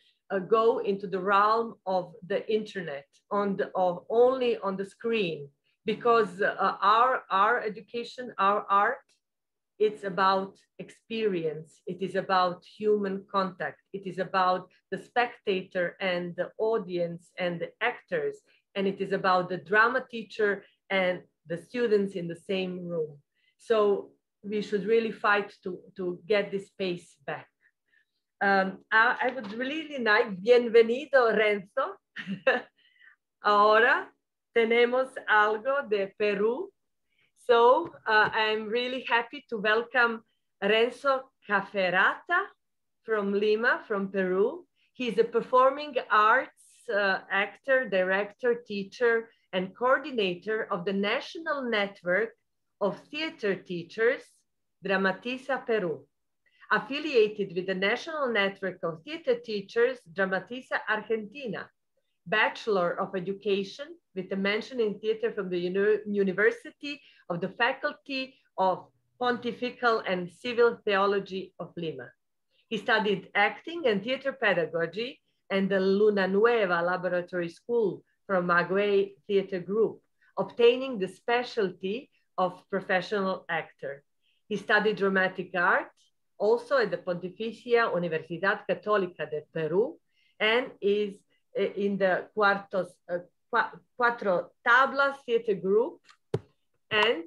go into the realm of the internet, only on the screen, because our education, our art, it's about experience. It is about human contact. It is about the spectator and the audience and the actors. And it is about the drama teacher and the students in the same room. So we should really fight to get this space back. I would really like, bienvenido Renzo. Ahora tenemos algo de Peru. So I'm really happy to welcome Renzo Cafferata from Lima, from Peru. He's a performing arts actor, director, teacher, and coordinator of the National Network of Theater Teachers, Dramatiza, Peru. Affiliated with the National Network of Theater Teachers, Dramatiza, Argentina. Bachelor of Education with a mention in theater from the University of the Faculty of Pontifical and Civil Theology of Lima. He studied acting and theater pedagogy and the Luna Nueva Laboratory School from Maguey Theater Group, obtaining the specialty of professional actor. He studied dramatic art also at the Pontificia Universidad Católica de Peru and is in the Cuatro Tablas Theater Group and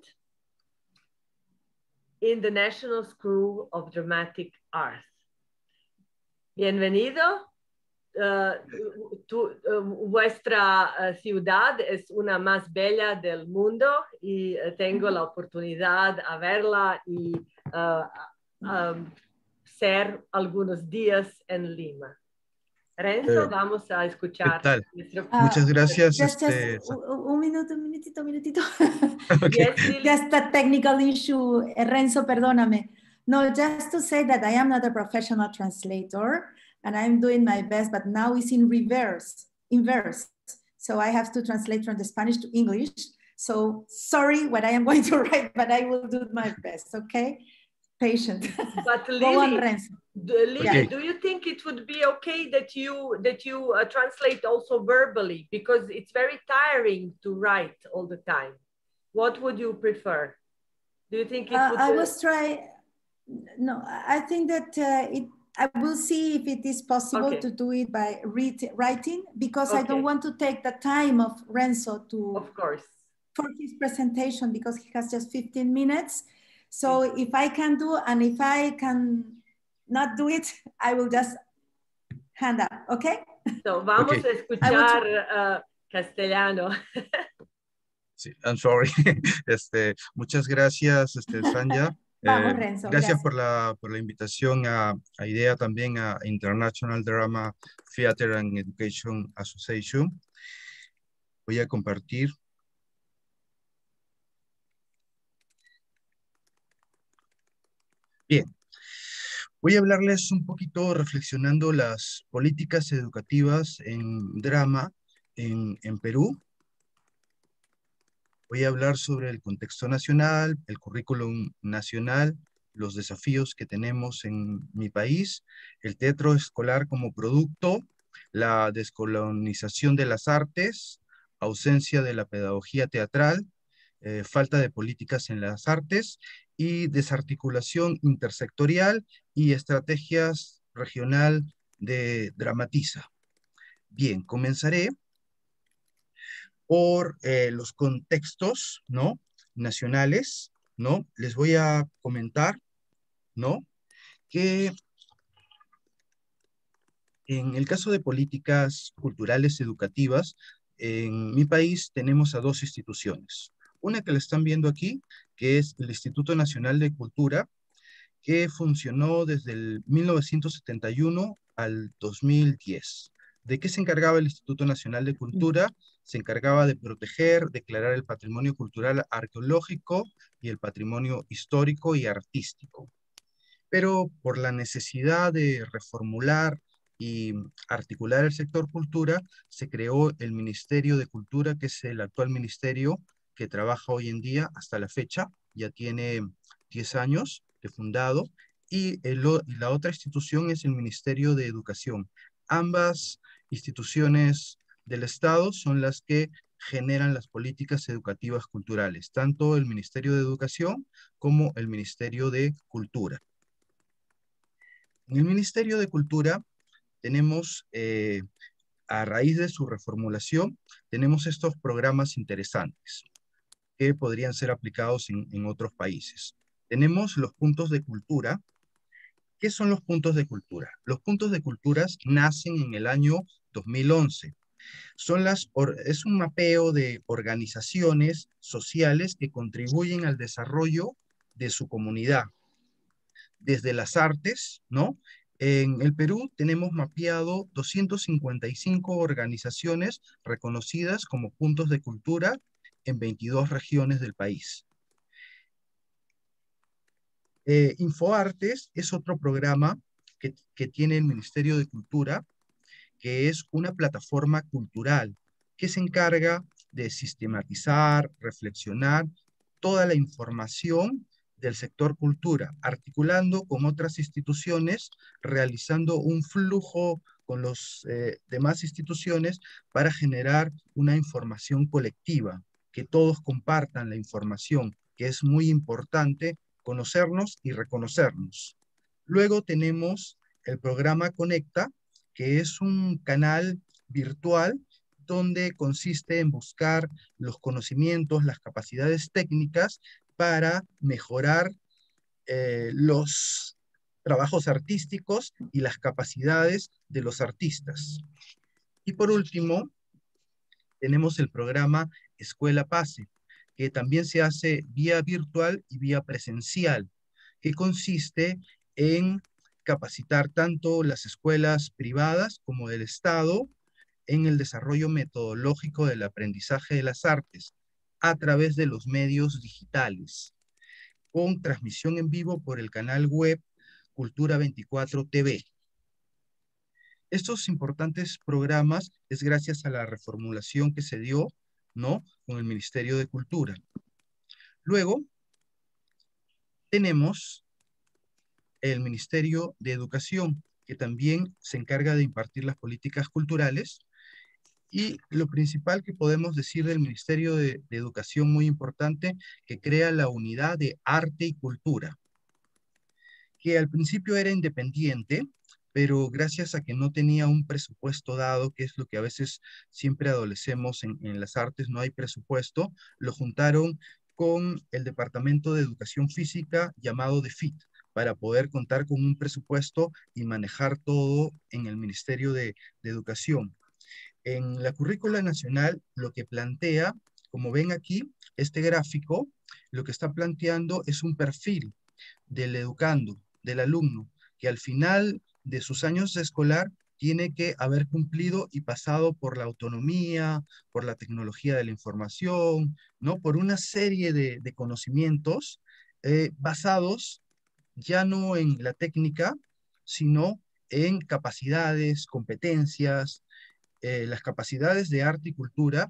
in the National School of Dramatic Art. Bienvenido. Vuestra ciudad es una más bella del mundo y tengo la oportunidad a verla y ser algunos días en Lima. Renzo, vamos a escuchar. ¿Qué tal? Muchas gracias. Just un minutito. Okay. Yes, really? Just a technical issue, Renzo, perdóname. No, just to say that I am not a professional translator and I'm doing my best, but now it's in inverse. So I have to translate from the Spanish to English. So sorry what I am going to write, but I will do my best, okay? Patient. But Lily, go on, Renzo. Lily, Okay. do you think it would be okay that you translate also verbally, because it's very tiring to write all the time? What would you prefer? Do you think it would? I was trying. No, I think that I will see if it is possible to do it by writing, because I don't want to take the time of Renzo for his presentation, because he has just 15 minutes. So if I can do, and if I can not do it, I will just hand up, okay? So vamos a escuchar castellano. Sí, I'm sorry. Muchas gracias, Sanja. Vamos, Renzo, gracias por la invitación a IDEA, también a International Drama Theater and Education Association. Voy a compartir. Bien, voy a hablarles un poquito reflexionando las políticas educativas en drama en Perú. Voy a hablar sobre el contexto nacional, el currículum nacional, los desafíos que tenemos en mi país, el teatro escolar como producto, la descolonización de las artes, ausencia de la pedagogía teatral, falta de políticas en las artes y desarticulación intersectorial y estrategias regional de Dramatiza. Bien, comenzaré por los contextos, ¿no?, nacionales, ¿no? Les voy a comentar, ¿no?, que en el caso de políticas culturales educativas, en mi país tenemos a dos instituciones. Una que la están viendo aquí, que es el Instituto Nacional de Cultura, que funcionó desde el 1971 al 2010. ¿De qué se encargaba el Instituto Nacional de Cultura? Se encargaba de proteger, declarar el patrimonio cultural arqueológico y el patrimonio histórico y artístico. Pero por la necesidad de reformular y articular el sector cultura, se creó el Ministerio de Cultura, que es el actual ministerio que trabaja hoy en día hasta la fecha, ya tiene 10 años de fundado, y la otra institución es el Ministerio de Educación. Ambas instituciones del Estado son las que generan las políticas educativas culturales, tanto el Ministerio de Educación como el Ministerio de Cultura. En el Ministerio de Cultura tenemos, a raíz de su reformulación, tenemos estos programas interesantes que podrían ser aplicados en otros países. Tenemos los puntos de cultura. ¿Qué son los puntos de cultura? Los puntos de cultura nacen en el año 2011. Es un mapeo de organizaciones sociales que contribuyen al desarrollo de su comunidad. Desde las artes, ¿no? En el Perú tenemos mapeado 255 organizaciones reconocidas como puntos de cultura en 22 regiones del país. Infoartes es otro programa que tiene el Ministerio de Cultura, que es una plataforma cultural que se encarga de sistematizar, reflexionar toda la información del sector cultura, articulando con otras instituciones, realizando un flujo con las demás instituciones para generar una información colectiva, que todos compartan la información, que es muy importante conocernos y reconocernos. Luego tenemos el programa Conecta, que es un canal virtual donde consiste en buscar los conocimientos, las capacidades técnicas para mejorar los trabajos artísticos y las capacidades de los artistas. Y por último, tenemos el programa Escuela Pase, que también se hace vía virtual y vía presencial, que consiste en capacitar tanto las escuelas privadas como del Estado en el desarrollo metodológico del aprendizaje de las artes a través de los medios digitales, con transmisión en vivo por el canal web Cultura 24 TV. Estos importantes programas es gracias a la reformulación que se dio, ¿no?, con el Ministerio de Cultura. Luego, tenemos el Ministerio de Educación, que también se encarga de impartir las políticas culturales. Y lo principal que podemos decir del Ministerio de Educación, muy importante, que crea la unidad de arte y cultura, que al principio era independiente, pero gracias a que no tenía un presupuesto dado, que es lo que a veces siempre adolecemos en las artes, no hay presupuesto, lo juntaron con el Departamento de Educación Física llamado DEFIT, para poder contar con un presupuesto y manejar todo en el Ministerio de Educación. En la currícula nacional, lo que plantea, como ven aquí, este gráfico, lo que está planteando es un perfil del educando, del alumno, que al final de sus años de escolar tiene que haber cumplido y pasado por la autonomía, por la tecnología de la información, ¿no?, por una serie de conocimientos basados ya no en la técnica, sino en capacidades, competencias. Las capacidades de arte y cultura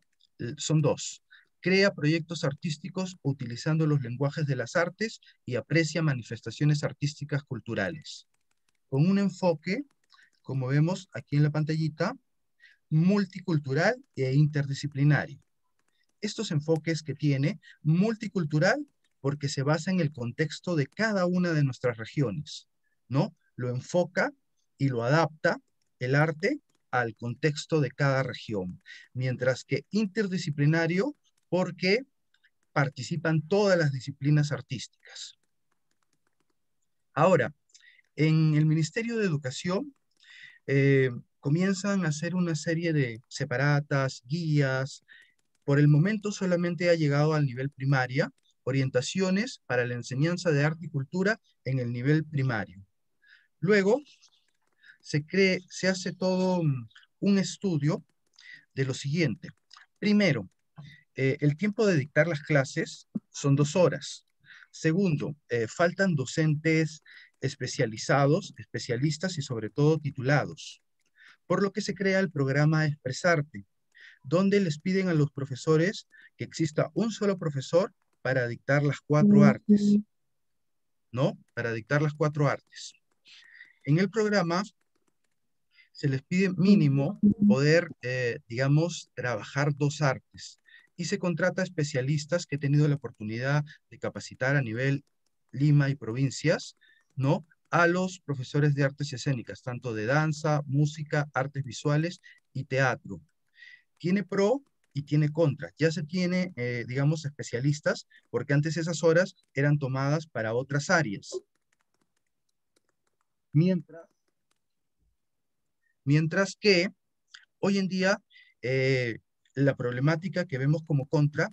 son dos. Crea proyectos artísticos utilizando los lenguajes de las artes y aprecia manifestaciones artísticas culturales. Con un enfoque, como vemos aquí en la pantallita, multicultural e interdisciplinario. Estos enfoques que tiene, multicultural, porque se basa en el contexto de cada una de nuestras regiones, ¿no? Lo enfoca y lo adapta el arte al contexto de cada región, mientras que interdisciplinario porque participan todas las disciplinas artísticas. Ahora, en el Ministerio de Educación comienzan a hacer una serie de separatas, guías. Por el momento solamente ha llegado al nivel primaria, orientaciones para la enseñanza de arte y cultura en el nivel primario. Luego, se hace todo un estudio de lo siguiente. Primero, el tiempo de dictar las clases son 2 horas. Segundo, faltan docentes especializados, especialistas y sobre todo titulados. Por lo que se crea el programa Expresarte, donde les piden a los profesores que exista un solo profesor para dictar las 4 artes, ¿no? Para dictar las 4 artes. En el programa se les pide mínimo poder, digamos, trabajar 2 artes y se contrata especialistas que he tenido la oportunidad de capacitar a nivel Lima y provincias, ¿no? A los profesores de artes escénicas, tanto de danza, música, artes visuales y teatro. Tiene pro y tiene contra. Ya se tiene, digamos, especialistas, porque antes esas horas eran tomadas para otras áreas. Mientras que hoy en día la problemática que vemos como contra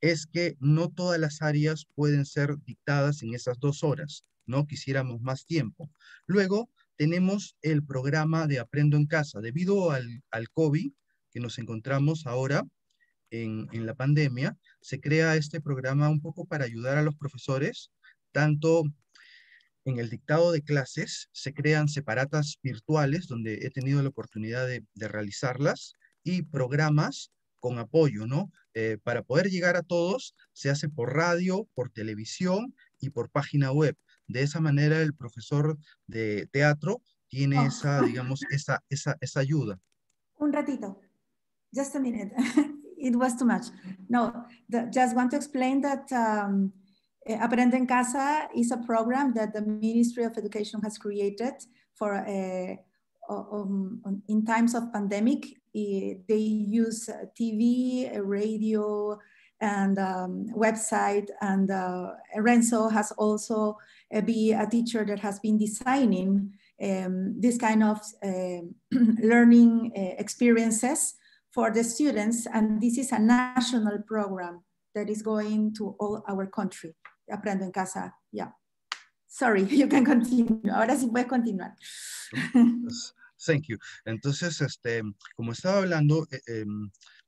es que no todas las áreas pueden ser dictadas en esas 2 horas, ¿no? Quisiéramos más tiempo. Luego tenemos el programa de Aprendo en Casa. Debido al COVID que nos encontramos ahora en la pandemia, se crea este programa un poco para ayudar a los profesores, tanto en el dictado de clases se crean separatas virtuales donde he tenido la oportunidad de realizarlas y programas con apoyo, ¿no? Para poder llegar a todos se hace por radio, por televisión y por página web. De esa manera el profesor de teatro tiene esa, digamos, esa ayuda. Un ratito. Just a minute. It was too much. No, just want to explain that Aprende en Casa is a program that the Ministry of Education has created for in times of pandemic. They use TV, radio, and website. And Renzo has also been a teacher that has been designing this kind of learning experiences for the students. And this is a national program that is going to all our country. Aprendo en Casa, yeah. Sorry, you can continue. Ahora sí puedes continuar. Thank you. Entonces, como estaba hablando,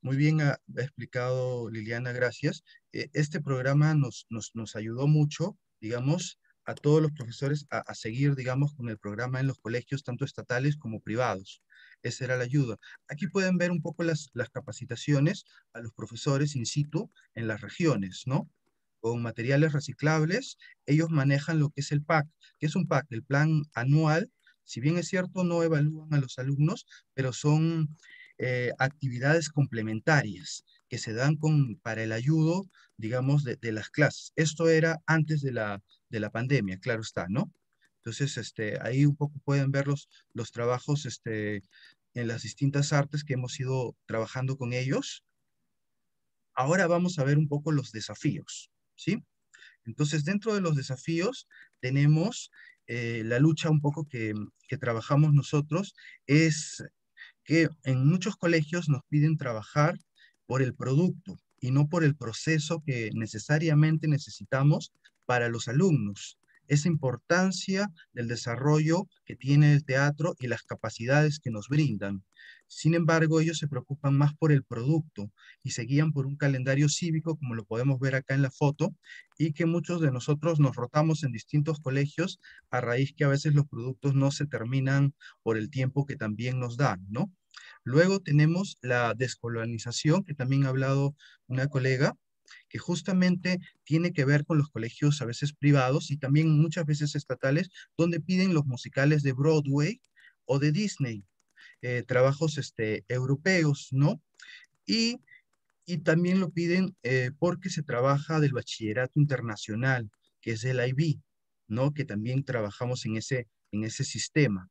muy bien ha explicado Liliana, gracias. Este programa nos ayudó mucho, digamos, a todos los profesores a seguir, digamos, con el programa en los colegios, tanto estatales como privados. Esa era la ayuda. Aquí pueden ver un poco las capacitaciones a los profesores in situ en las regiones, ¿no? Con materiales reciclables, ellos manejan lo que es el PAC. ¿Qué es un PAC? El plan anual. Si bien es cierto, no evalúan a los alumnos, pero son actividades complementarias que se dan para el ayudo, digamos, de las clases. Esto era antes de la pandemia, claro está, ¿no? Entonces, ahí un poco pueden ver los trabajos en las distintas artes que hemos ido trabajando con ellos. Ahora vamos a ver un poco los desafíos, ¿sí? Entonces, dentro de los desafíos tenemos la lucha un poco que trabajamos nosotros, es que en muchos colegios nos piden trabajar por el producto y no por el proceso que necesariamente necesitamos para los alumnos. Esa importancia del desarrollo que tiene el teatro y las capacidades que nos brindan. Sin embargo, ellos se preocupan más por el producto y se guían por un calendario cívico, como lo podemos ver acá en la foto, y que muchos de nosotros nos rotamos en distintos colegios a raíz que a veces los productos no se terminan por el tiempo que también nos dan, ¿no? Luego tenemos la descolonización, que también ha hablado una colega, que justamente tiene que ver con los colegios a veces privados y también muchas veces estatales, donde piden los musicales de Broadway o de Disney, trabajos europeos, ¿no? Y también lo piden porque se trabaja del bachillerato internacional, que es el IB, ¿no? Que también trabajamos en ese sistema.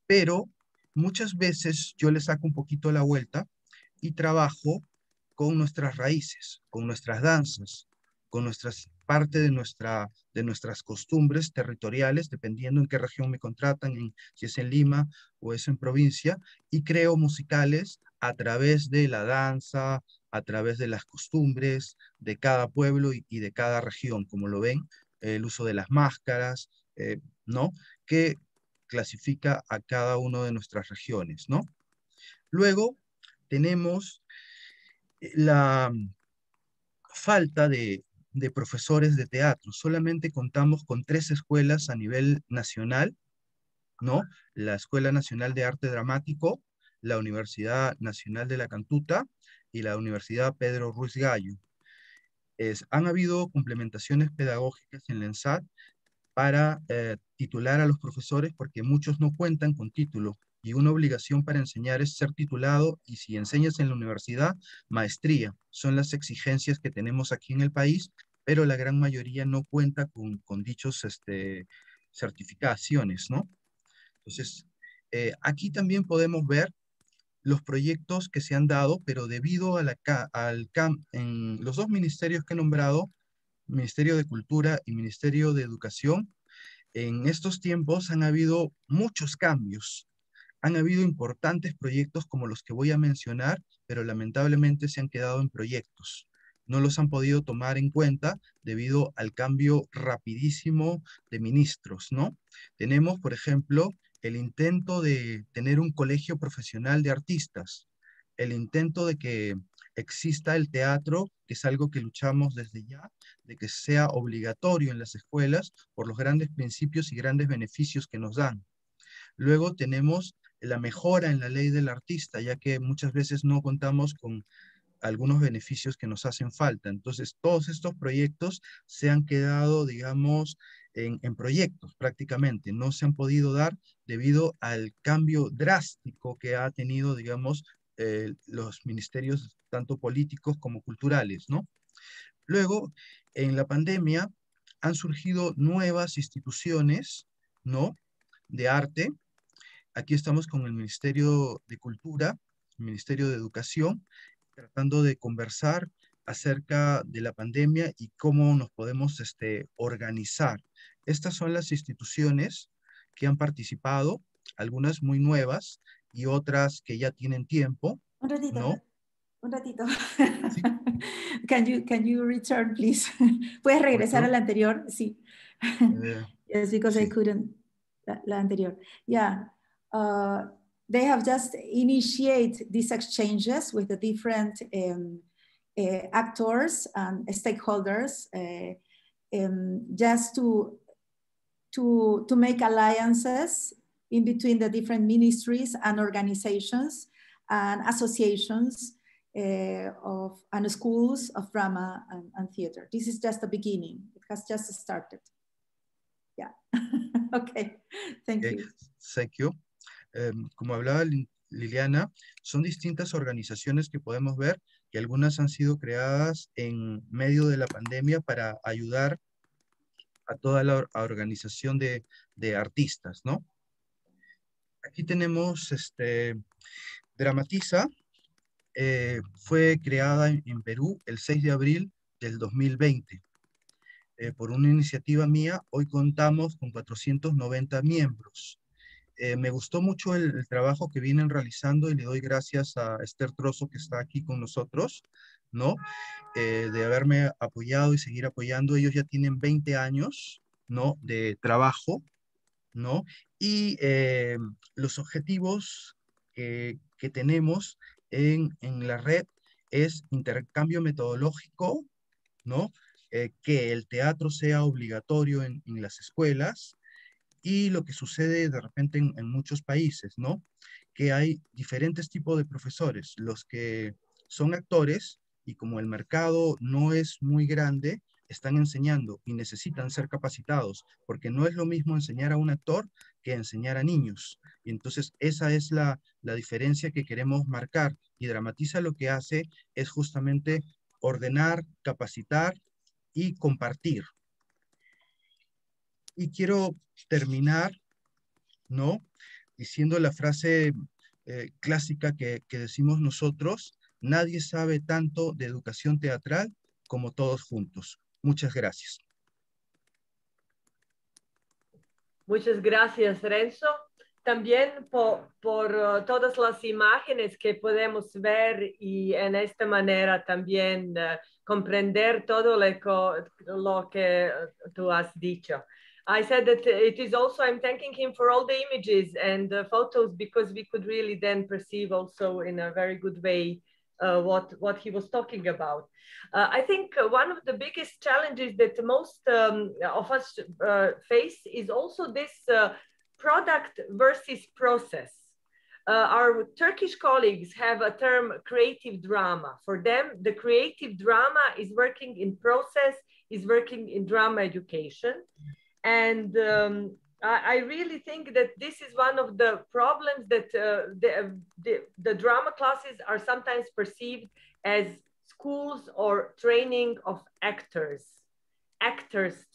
Pero muchas veces yo le saco un poquito la vuelta y trabajo con nuestras raíces, con nuestras danzas, con parte de nuestras costumbres territoriales, dependiendo en qué región me contratan, si es en Lima o es en provincia, y creo musicales a través de la danza, a través de las costumbres de cada pueblo y de cada región, como lo ven, el uso de las máscaras, ¿no? Que clasifica a cada una de nuestras regiones, ¿no? Luego tenemos la falta de profesores de teatro. Solamente contamos con 3 escuelas a nivel nacional, ¿no? La Escuela Nacional de Arte Dramático, la Universidad Nacional de la Cantuta y la Universidad Pedro Ruiz Gallo. Han habido complementaciones pedagógicas en la ENSAD para titular a los profesores porque muchos no cuentan con título y una obligación para enseñar es ser titulado y si enseñas en la universidad, maestría. Son las exigencias que tenemos aquí en el país, pero la gran mayoría no cuenta con dichos certificaciones, ¿no? Entonces, aquí también podemos ver los proyectos que se han dado, pero debido a en los 2 ministerios que he nombrado, Ministerio de Cultura y Ministerio de Educación, en estos tiempos han habido muchos cambios. Han habido importantes proyectos como los que voy a mencionar, pero lamentablemente se han quedado en proyectos. No los han podido tomar en cuenta debido al cambio rapidísimo de ministros, ¿no? Tenemos, por ejemplo, el intento de tener un colegio profesional de artistas, el intento de que exista el teatro, que es algo que luchamos desde ya, de que sea obligatorio en las escuelas por los grandes principios y grandes beneficios que nos dan. Luego tenemos la mejora en la ley del artista, ya que muchas veces no contamos con algunos beneficios que nos hacen falta. Entonces, todos estos proyectos se han quedado, digamos, en proyectos prácticamente. No se han podido dar debido al cambio drástico que ha tenido, digamos, los ministerios tanto políticos como culturales, ¿no? Luego, en la pandemia, han surgido nuevas instituciones, ¿no? De arte. Aquí estamos con el Ministerio de Cultura, el Ministerio de Educación, tratando de conversar acerca de la pandemia y cómo nos podemos organizar. Estas son las instituciones que han participado, algunas muy nuevas y otras que ya tienen tiempo, Un ratito, ¿no? un ratito. Sí. Can you return, please? ¿Puedes regresar a la anterior? Sí. Yes, because I sí. couldn't. La anterior. Yeah. They have just initiated these exchanges with the different actors and stakeholders just to make alliances in between the different ministries and organizations and associations and schools of drama and theater. This is just the beginning. It has just started. Yeah. Okay. Thank you. Thank you. Como hablaba Liliana, son distintas organizaciones que podemos ver que algunas han sido creadas en medio de la pandemia para ayudar a toda la organización de artistas, ¿no? Aquí tenemos Dramatiza, fue creada en Perú el 6 de abril del 2020. Por una iniciativa mía, hoy contamos con 490 miembros. Me gustó mucho el trabajo que vienen realizando y le doy gracias a Esther Trozo que está aquí con nosotros, ¿no? De haberme apoyado y seguir apoyando. Ellos ya tienen 20 años, ¿no? De trabajo, ¿no? Y los objetivos que tenemos en la red es intercambio metodológico, ¿no? Que el teatro sea obligatorio en las escuelas, y lo que sucede de repente en muchos países, ¿no? Que hay diferentes tipos de profesores, los que son actores y como el mercado no es muy grande, están enseñando y necesitan ser capacitados, porque no es lo mismo enseñar a un actor que enseñar a niños. Y entonces esa es la diferencia que queremos marcar. Y Dramatiza lo que hace es justamente ordenar, capacitar y compartir. Y quiero terminar, ¿no? Diciendo la frase clásica que decimos nosotros: nadie sabe tanto de educación teatral como todos juntos. Muchas gracias. Muchas gracias, Renzo. También por todas las imágenes que podemos ver y en esta manera también comprender todo lo que tú has dicho. I said that it is also, I'm thanking him for all the images and photos, because we could really then perceive also in a very good way what he was talking about. I think one of the biggest challenges that most of us face is also this product versus process. Our Turkish colleagues have a term, creative drama. For them, the creative drama is working in process, is working in drama education. And I really think that this is one of the problems, that the drama classes are sometimes perceived as schools or training of actors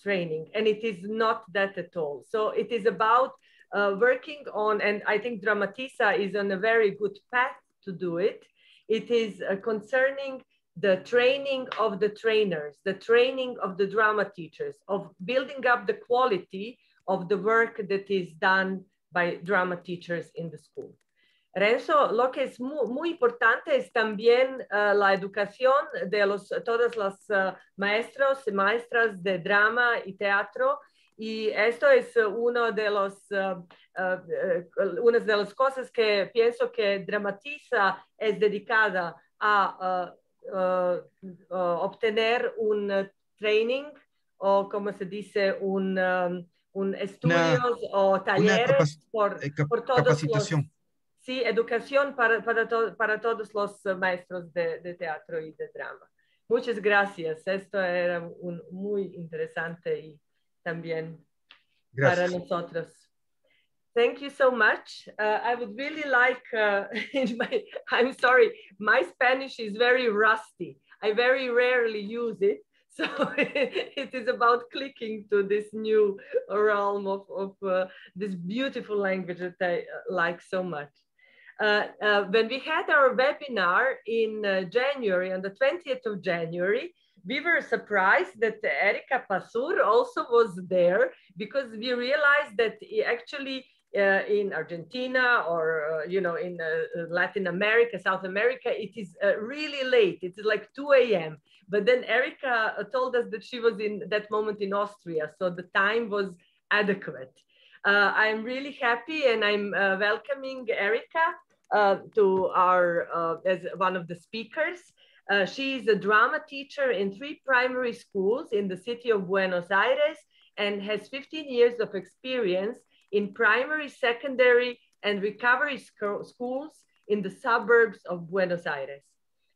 training, and it is not that at all. So it is about working on, and I think Dramatiza is on a very good path to do it. It is concerning the training of the trainers, the training of the drama teachers, of building up the quality of the work that is done by drama teachers in the school. Renzo, lo que es muy importante es también la educación de todos los maestros y maestras de drama y teatro. Y esto es una de las cosas que pienso que Dramatiza es dedicada a obtener un training, o como se dice, un estudios o talleres por todos capacitación. los... Sí, educación para todos los maestros de teatro y de drama. Muchas gracias. Esto era muy interesante y también para nosotros. Thank you so much. I would really like, I'm sorry, my Spanish is very rusty. I very rarely use it. So it is about clicking to this new realm of this beautiful language that I like so much. When we had our webinar in January, on the 20th of January, we were surprised that Erika Pazur also was there, because we realized that actually in Argentina or, you know, in Latin America, South America, it is really late. It's like 2 a.m. But then Erika told us that she was in that moment in Austria, so the time was adequate. I'm really happy, and I'm welcoming Erika to our, as one of the speakers. She is a drama teacher in 3 primary schools in the city of Buenos Aires, and has 15 years of experience in primary, secondary, and recovery schools in the suburbs of Buenos Aires.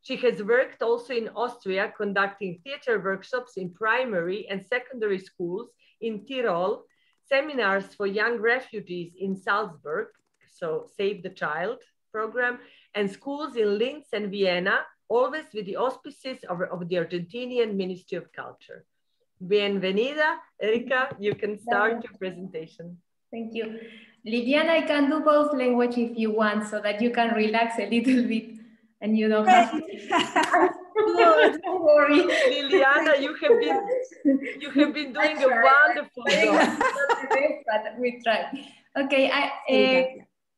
She has worked also in Austria, conducting theater workshops in primary and secondary schools in Tyrol, seminars for young refugees in Salzburg, so Save the Child program, and schools in Linz and Vienna, always with the auspices of the Argentinian Ministry of Culture. Bienvenida, Erika, you can start your presentation. Thank you. Liliana, I can do both language if you want, so that you can relax a little bit and you don't have to. No, don't worry. Liliana, you have been doing a wonderful job. But we try. Okay,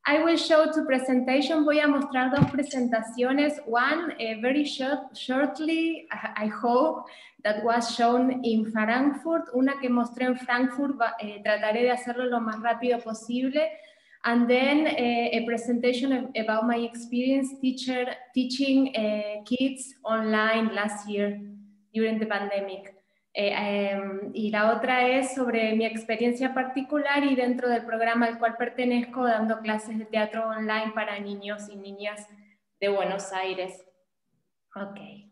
I will show 2 presentations. Voy a mostrar 2 presentaciones. One very shortly, I hope, that was shown in Frankfurt. Una que mostré en Frankfurt, trataré de hacerlo lo más rápido posible. And then a presentation about my experience teaching kids online last year during the pandemic. Y la otra es sobre mi experiencia particular y dentro del programa al cual pertenezco, dando clases de teatro online para niños y niñas de Buenos Aires. Okay.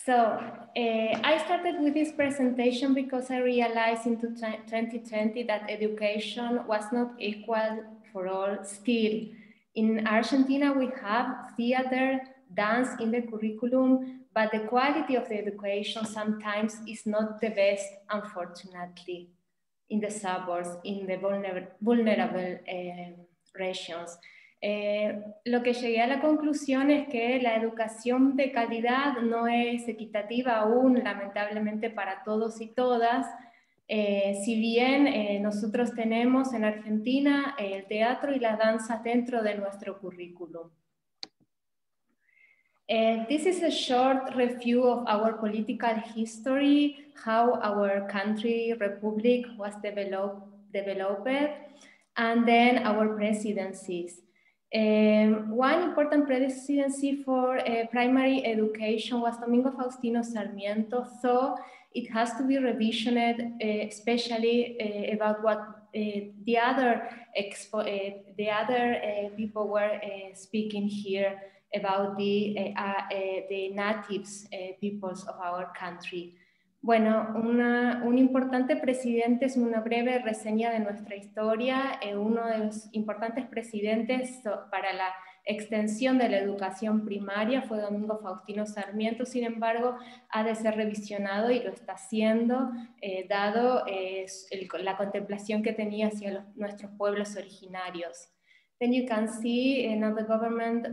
So I started with this presentation because I realized in 2020 that education was not equal for all still. In Argentina, we have theater, dance in the curriculum, but the quality of the education sometimes is not the best, unfortunately, in the suburbs, in the vulnerable regions. Lo que llegué a la conclusión es que la educación de calidad no es equitativa aún, lamentablemente, para todos y todas. Si bien nosotros tenemos en Argentina el teatro y la danza dentro de nuestro currículum. This is a short review of our political history, how our country, republic, was developed, and then our presidencies. One important presidency for primary education was Domingo Faustino Sarmiento, so it has to be revisioned, especially about what the other people were speaking here about the natives peoples of our country. Bueno, un importante presidente es una breve reseña de nuestra historia. Uno de los importantes presidentes para la extensión de la educación primaria fue Domingo Faustino Sarmiento, sin embargo, ha de ser revisionado y lo está haciendo, dado la contemplación que tenía hacia nuestros pueblos originarios. Then you can see another government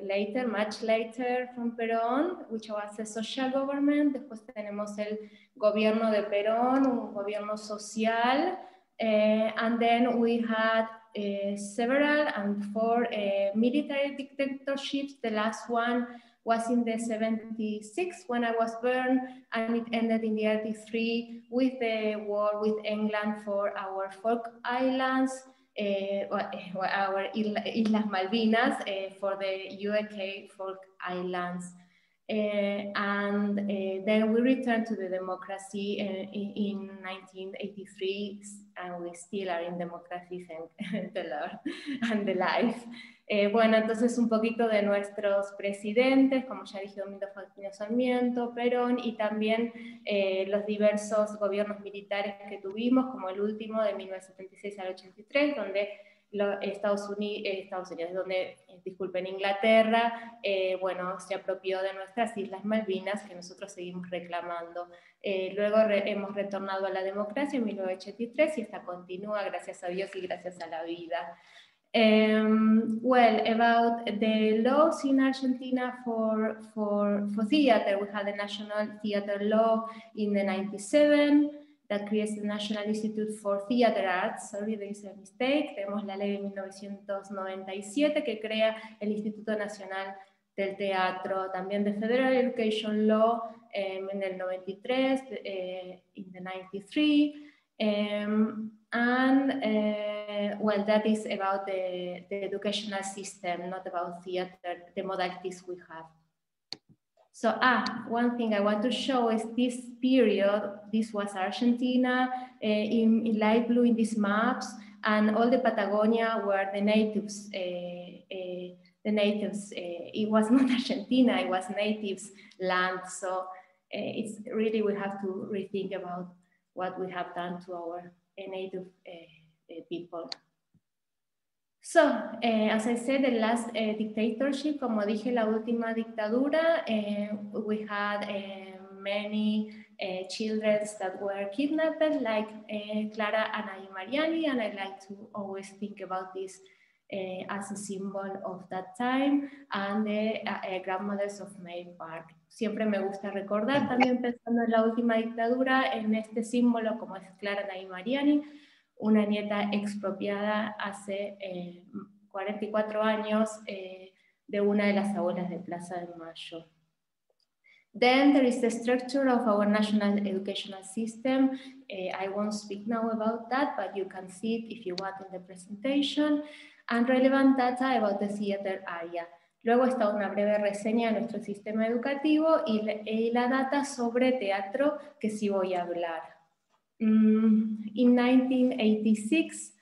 later, much later from Perón, which was a social government. Después tenemos el gobierno de Perón, un gobierno social. And then we had several and 4 military dictatorships. The last one was in the 76 when I was born, and it ended in the 83 with the war with England for our Falk Islands. Our Islas Malvinas for the UK Falk Islands. And then we returned to the democracy in 1983, and we still are in democracy, thank the Lord and the life. Bueno, entonces un poquito de nuestros presidentes, como ya dije, Domingo Faustino Sarmiento, Perón, y también los diversos gobiernos militares que tuvimos, como el último de 1976 al 83, donde Inglaterra, bueno, se apropió de nuestras Islas Malvinas, que nosotros seguimos reclamando. Luego hemos retornado a la democracia en 1983 y esta continúa, gracias a Dios y gracias a la vida. Well, about the laws in Argentina for theater, we had the National Theater Law in the 97 that creates the National Institute for Theater Arts. Sorry, there is a mistake. Tenemos la ley de 1997 que crea el Instituto Nacional del Teatro. También the Federal Education Law en el 93, in the 93. Well, that is about the educational system, not about theater, the modalities we have. So, one thing I want to show is this period. This was Argentina in light blue in these maps, and all the Patagonia were the natives. It was not Argentina, it was natives land. So it's really, we have to rethink about what we have done to our native people. So, as I said, the last dictatorship, como dije, la última dictadura, we had many children that were kidnapped, like Clara Ana Mariani, and I like to always think about this as a symbol of that time, and the grandmothers of May Park. Siempre me gusta recordar, también pensando en la última dictadura, en este símbolo como es Clara Ana Mariani, una nieta expropiada hace 44 años de una de las abuelas de Plaza de Mayo. Then there is the structure of our national educational system. I won't speak now about that, but you can see it if you want in the presentation. And relevant data about the theater area. Luego está una breve reseña de nuestro sistema educativo y la data sobre teatro que sí voy a hablar. In 1986,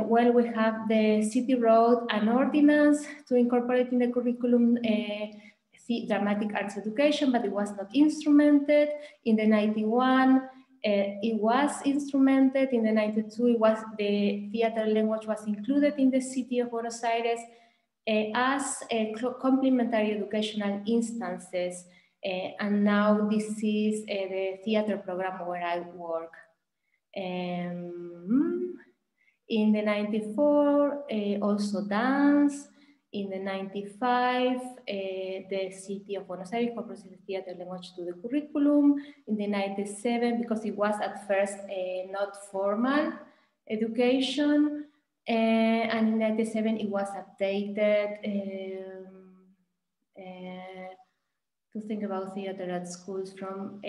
well, we have the city wrote an ordinance to incorporate in the curriculum dramatic arts education, but it was not instrumented. In the 91, it was instrumented. In the 92, it was the theater language was included in the city of Buenos Aires as complementary educational instances. And now this is the theater program where I work. In the 94, also dance. In the 95, the city of Buenos Aires incorporated theater language to the curriculum. In the 97, because it was at first not formal education, and in 97 it was updated to think about theater at schools from,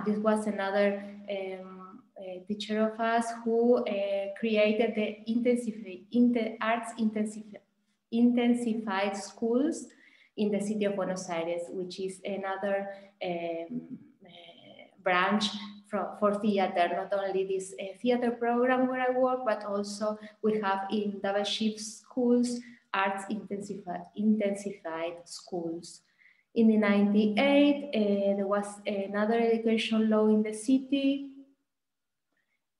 this was another teacher of us who created the arts intensified schools in the city of Buenos Aires, which is another branch for theater. Not only this theater program where I work, but also we have in double shift schools, arts intensified schools. In the 98, there was another education law in the city.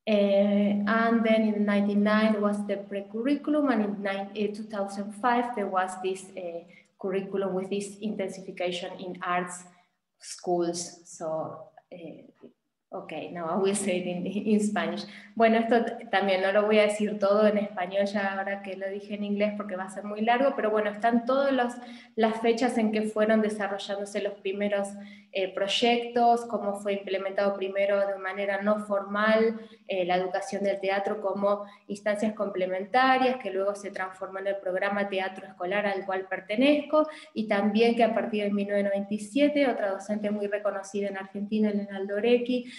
And then in 99, there was the pre-curriculum, and in 2005, there was this curriculum with this intensification in arts schools. So, okay, now I will say it in Spanish. Bueno, esto también no lo voy a decir todo en español ya ahora que lo dije en inglés porque va a ser muy largo, pero bueno, están todas las fechas en que fueron desarrollándose los primeros proyectos, cómo fue implementado primero de manera no formal la educación del teatro como instancias complementarias, que luego se transformó en el programa teatro escolar al cual pertenezco, y también que a partir de 1997, otra docente muy reconocida en Argentina, Elena Aldorecki,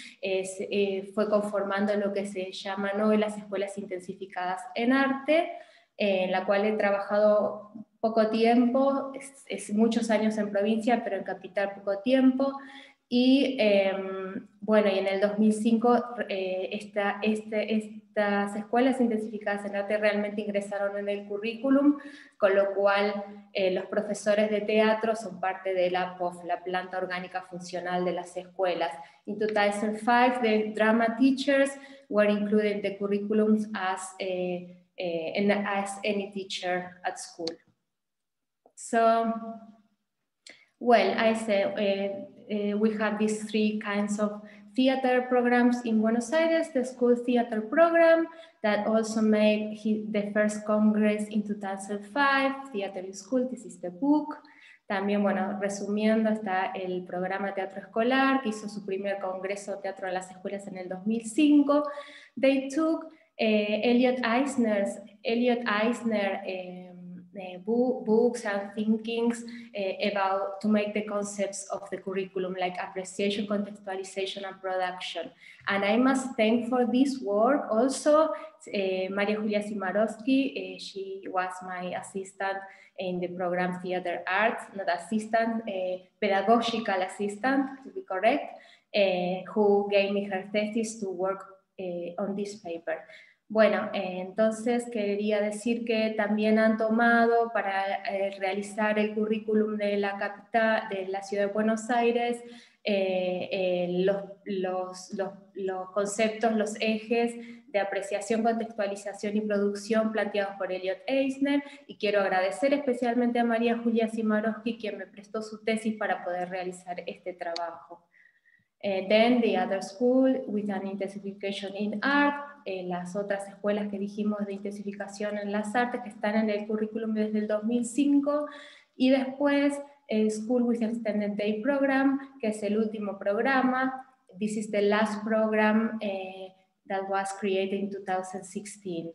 fue conformando lo que se llama las escuelas intensificadas en arte, en la cual he trabajado poco tiempo, muchos años en provincia, pero en capital poco tiempo, y bueno, y en el 2005 estas escuelas intensificadas en arte realmente ingresaron en el currículum, con lo cual los profesores de teatro son parte de la POF, la planta orgánica funcional de las escuelas. In 2005, the drama teachers were included in the curriculums as any teacher at school. So, well, I say we have these three kinds of theater programs in Buenos Aires, the school theater program that also made the first congress in 2005, Theater in School, this is the book. También, bueno, resumiendo, está el programa Teatro Escolar, que hizo su primer congreso de teatro en las escuelas en el 2005. They took Elliot Eisner's books and thinkings about to make the concepts of the curriculum, like appreciation, contextualization, and production. And I must thank for this work also Maria Julia Simarowski. She was my assistant in the program Theater Arts, not assistant, pedagogical assistant, to be correct, who gave me her thesis to work on this paper. Bueno, entonces quería decir que también han tomado para realizar el currículum de la capital, de la ciudad de Buenos Aires, los conceptos, los ejes de apreciación, contextualización y producción planteados por Elliot Eisner, y quiero agradecer especialmente a María Julia Simarowski, quien me prestó su tesis para poder realizar este trabajo. Then the other school with an intensification in art, las otras escuelas que dijimos de intensificación en las artes que están en el currículum desde el 2005, y después el School with Extended Day Program, que es el último programa. This is the last program that was created in 2016.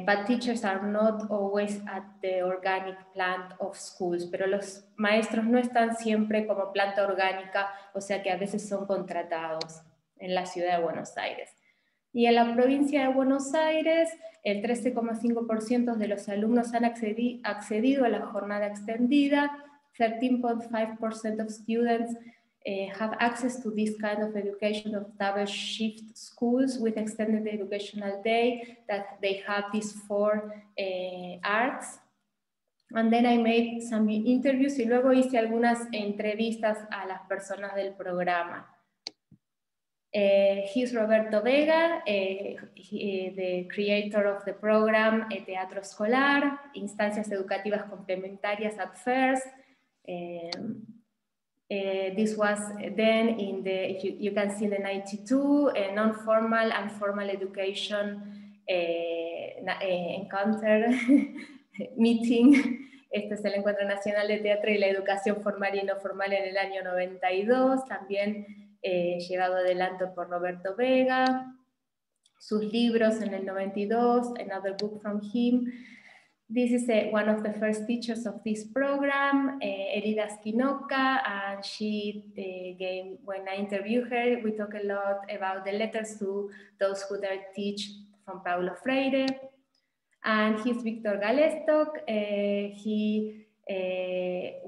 But teachers are not always at the organic plant of schools, pero los maestros no están siempre como planta orgánica, o sea que a veces son contratados en la ciudad de Buenos Aires. Y en la provincia de Buenos Aires, el 13,5% de los alumnos han accedido a la jornada extendida, 13.5% of students have access to this kind of education of double shift schools with extended educational day, that they have these 4 arts. And then I made some interviews y luego hice algunas entrevistas a las personas del programa. He's Roberto Vega, the creator of the program Teatro Escolar, Instancias Educativas Complementarias at first. This was then in the, you can see the 92, non-formal and formal education encounter meeting. Este es el Encuentro Nacional de Teatro y la Educación Formal y No Formal en el año 92, también llevado adelante por Roberto Vega. Sus libros en el 92, Another Book from Him. This is one of the first teachers of this program, Elida Skinoka, and she gave, when I interviewed her, we talked a lot about the letters to those who there teach from Paulo Freire. And he's Víctor Galestok. He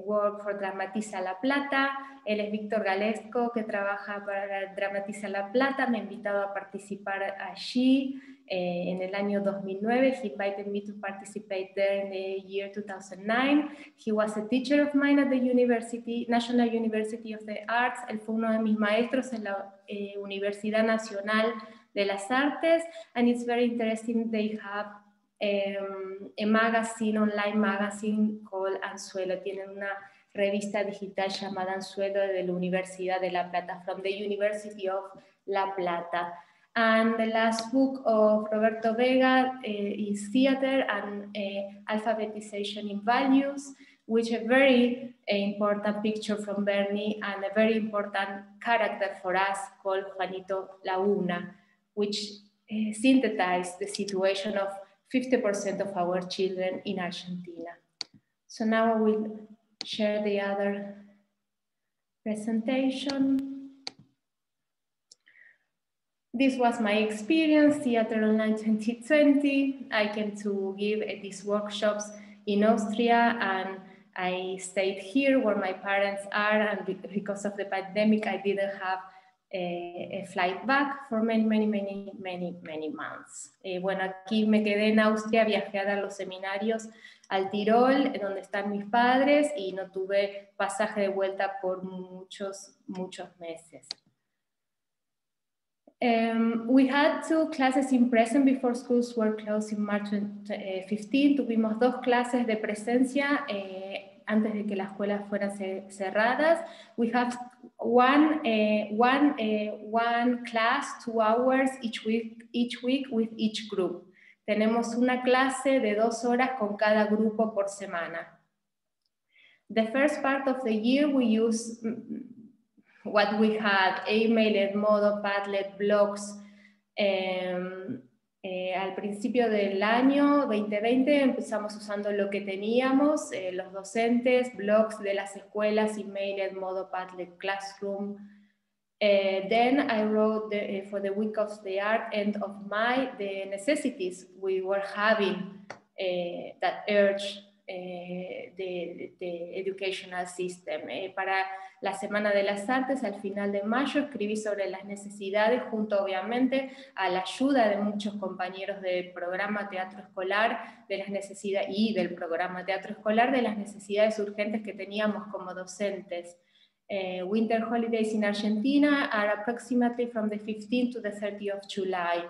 worked for Dramatiza La Plata. Él es Víctor Galesco, que trabaja para Dramatiza La Plata. Me ha invitado a participar allí en el año 2009. He invited me to participate there in the year 2009. He was a teacher of mine at the University, National University of the Arts. Él fue uno de mis maestros en la Universidad Nacional de las Artes. And it's very interesting, they have a magazine, online magazine called Anzuelo. Tienen una revista digital llamada Anzuelo de la Universidad de La Plata, from the University of La Plata. And the last book of Roberto Vega is Theater and Alphabetization in Values, which is a very important picture from Bernie and a very important character for us called Juanito Laguna, which synthesized the situation of 50% of our children in Argentina. So now I will share the other presentation. This was my experience, Theater Online 2020. I came to give these workshops in Austria, and I stayed here where my parents are, and because of the pandemic, I didn't have a flight back for many months. Bueno, aquí me quedé en Austria, viajé a dar los seminarios al Tirol, donde están mis padres, y no tuve pasaje de vuelta por muchos meses. We had 2 classes in person before schools were closed in March 2015. Tuvimos 2 clases de presencia antes de que las escuelas fueran cerradas. We have one class, 2 hours each week with each group. Tenemos una clase de 2 horas con cada grupo por semana. The first part of the year we use what we had, email, Edmodo, Padlet, blogs. Al principio del año 2020 empezamos usando lo que teníamos, los docentes, blogs de las escuelas, email, Edmodo, Padlet, Classroom. Then I wrote for the week of the art, end of May, the necessities we were having that urge the educational system. Para la Semana de las Artes, al final de mayo, escribí sobre las necesidades, junto obviamente a la ayuda de muchos compañeros del programa Teatro Escolar, de las necesidades, y del programa Teatro Escolar, de las necesidades urgentes que teníamos como docentes. Winter holidays in Argentina are approximately from the 15th to the 30th of July.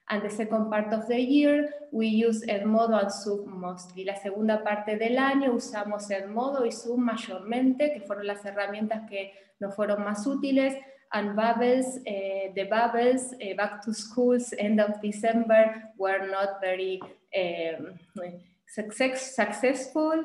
And the second part of the year, we use Edmodo and Zoom mostly. La segunda parte del año usamos Edmodo y Zoom mayormente, que fueron las herramientas que nos fueron más útiles. And Bubbles, the Bubbles, back to schools, end of December, were not very successful,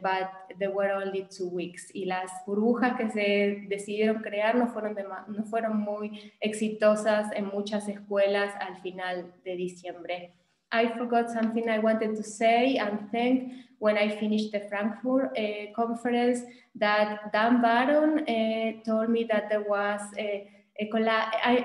but there were only 2 weeks. Y las burbujas que se decidieron crear no fueron muy exitosas en muchas escuelas al final de diciembre. I forgot something I wanted to say and thank when I finished the Frankfurt conference, that Dan Baron told me that there was an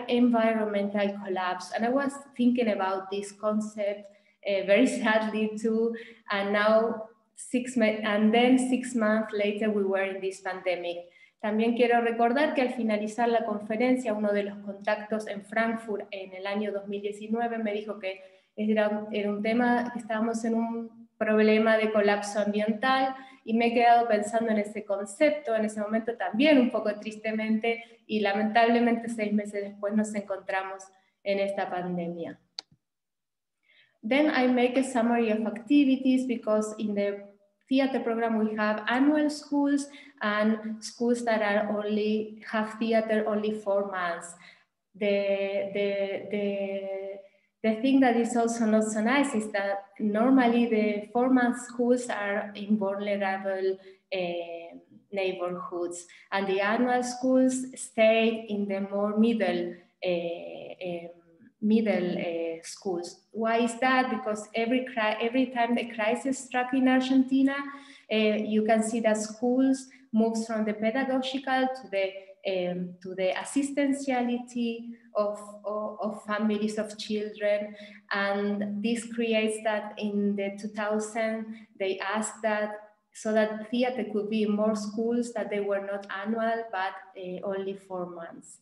environmental collapse, and I was thinking about this concept very sadly too, and now 6 months later we were in this pandemic. También quiero recordar que al finalizar la conferencia, uno de los contactos en Frankfurt en el año 2019 me dijo que era un tema, que estábamos en un problema de colapso ambiental, y me he quedado pensando en ese concepto en ese momento también un poco tristemente, y lamentablemente 6 meses después nos encontramos en esta pandemia. Then I make a summary of activities, because in the theater program we have annual schools and schools that have theater only 4 months. The The thing that is also not so nice is that normally the 4-month schools are in vulnerable neighborhoods, and the annual schools stay in the more middle schools. Why is that? Because every time the crisis struck in Argentina, you can see that schools moves from the pedagogical to the assistentiality of families of children, and this creates that in the 2000 they asked that so that theater could be in more schools, that they were not annual but only 4 months.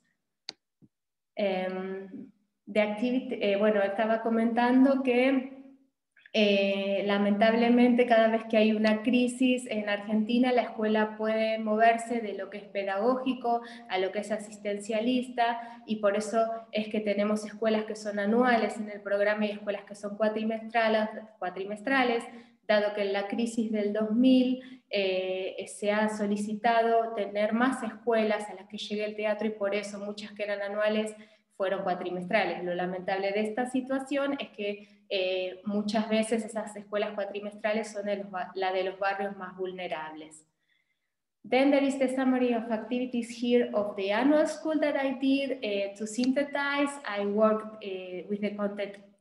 De activity, bueno, estaba comentando que lamentablemente cada vez que hay una crisis en Argentina, la escuela puede moverse de lo que es pedagógico a lo que es asistencialista, y por eso es que tenemos escuelas que son anuales en el programa y escuelas que son cuatrimestrales, dado que en la crisis del 2000 se ha solicitado tener más escuelas a las que llegue el teatro, y por eso muchas que eran anuales fueron cuatrimestrales. Lo lamentable de esta situación es que muchas veces esas escuelas cuatrimestrales son la de los barrios más vulnerables. Then there is the summary of activities here of the annual school that I did. To synthesize, I worked with the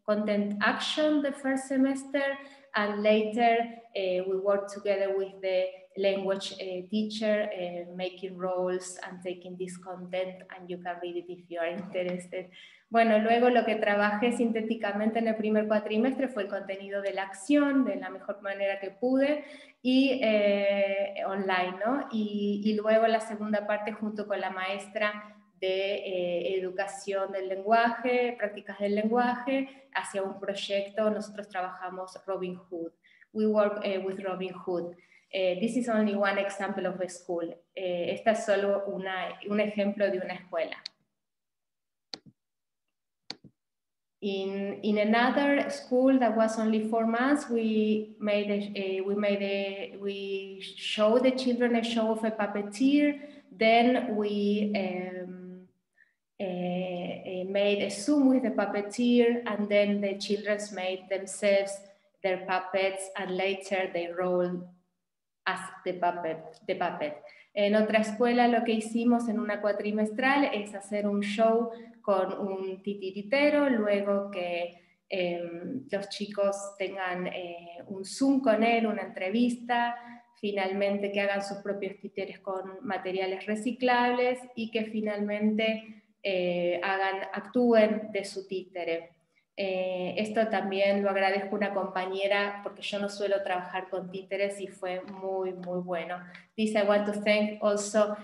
content action the first semester, and later we worked together with the language teacher, making roles and taking this content, and you can read it if you are interested. Bueno, luego lo que trabajé sintéticamente en el primer cuatrimestre fue el contenido de la acción, de la mejor manera que pude, y online, ¿no? Y luego la segunda parte junto con la maestra de educación del lenguaje, prácticas del lenguaje, hacia un proyecto. Nosotros trabajamos Robin Hood. We work with Robin Hood. This is only one example of a school. Esta es solo un ejemplo de una escuela. In another school that was only 4 months, we showed the children a show of a puppeteer. Then we made a Zoom with the puppeteer, and then the children made themselves their puppets, and later they rolled as the puppet. En otra escuela lo que hicimos en una cuatrimestral es hacer un show con un titiritero, luego que los chicos tengan un Zoom con él, una entrevista, finalmente que hagan sus propios títeres con materiales reciclables y que finalmente actúen de su títere. Esto también lo agradezco a una compañera porque yo no suelo trabajar con títeres y fue muy, muy bueno. This I want to thank also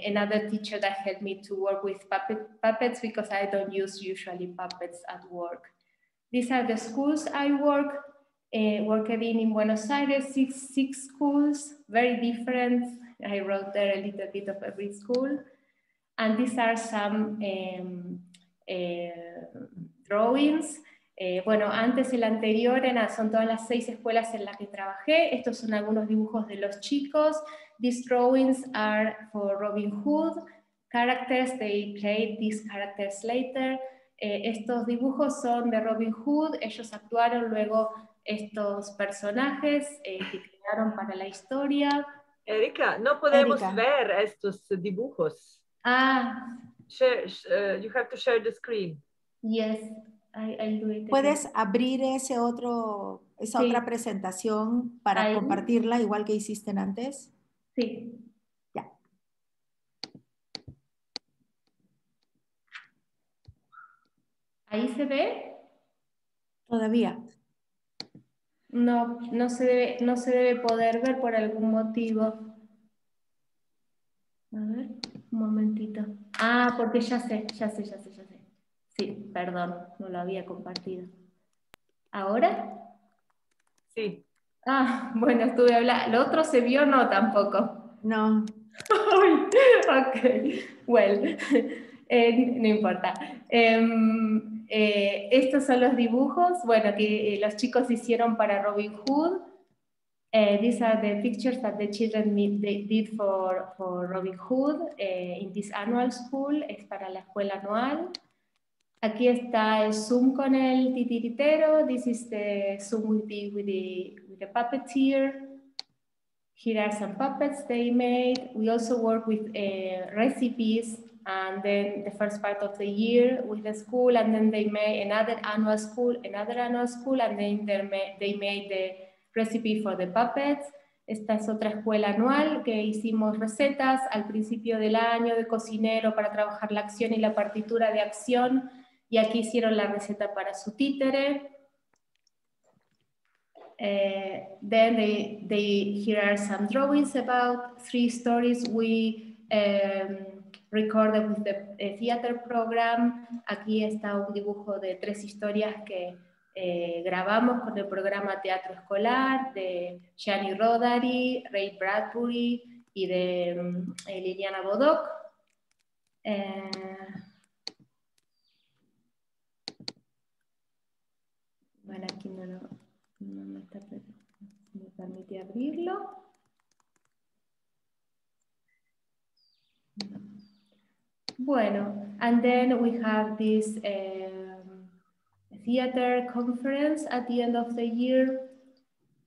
another teacher that helped me to work with puppets because I don't use usually puppets at work. These are the schools I worked in Buenos Aires, six schools, very different. I wrote there a little bit of every school. And these are some drawings. Bueno, antes el anterior son todas las 6 escuelas en las que trabajé. Estos son algunos dibujos de los chicos. These drawings are for Robin Hood characters. They played these characters later. Estos dibujos son de Robin Hood. Ellos actuaron luego estos personajes que crearon para la historia. Erika, no podemos ver estos dibujos. You have to share the screen. Yes, I'll do it. ¿Puedes abrir esa otra presentación para compartirla igual que hiciste antes? Sí. Ya. ¿Ahí se ve? Todavía. No se debe poder ver por algún motivo. A ver, un momentito. Porque ya sé. Sí, perdón, no lo había compartido. ¿Ahora? Sí. Bueno, estuve hablando. ¿Lo otro se vio? No, tampoco. No. Ok, well, no importa. Estos son los dibujos, bueno, que los chicos hicieron para Robin Hood. These are the pictures that the children did for Robin Hood in this annual school. Es para la escuela anual. Aquí está el Zoom con el titiritero. This is the Zoom with the puppeteer. Here are some puppets they made. We also work with recipes, and then the first part of the year with the school, and then they made another annual school, and then they made the recipe for the puppets. Esta es otra escuela anual que hicimos recetas al principio del año de cocinero para trabajar la acción y la partitura de acción, y aquí hicieron la receta para su títere. Then here are some drawings about 3 stories we recorded with the theater program. Aquí está un dibujo de 3 historias que grabamos con el programa Teatro Escolar de Gianni Rodari, Ray Bradbury y de Liliana Bodoc. Bueno, aquí no me permite abrirlo. Bueno, and then we have this theater conference at the end of the year.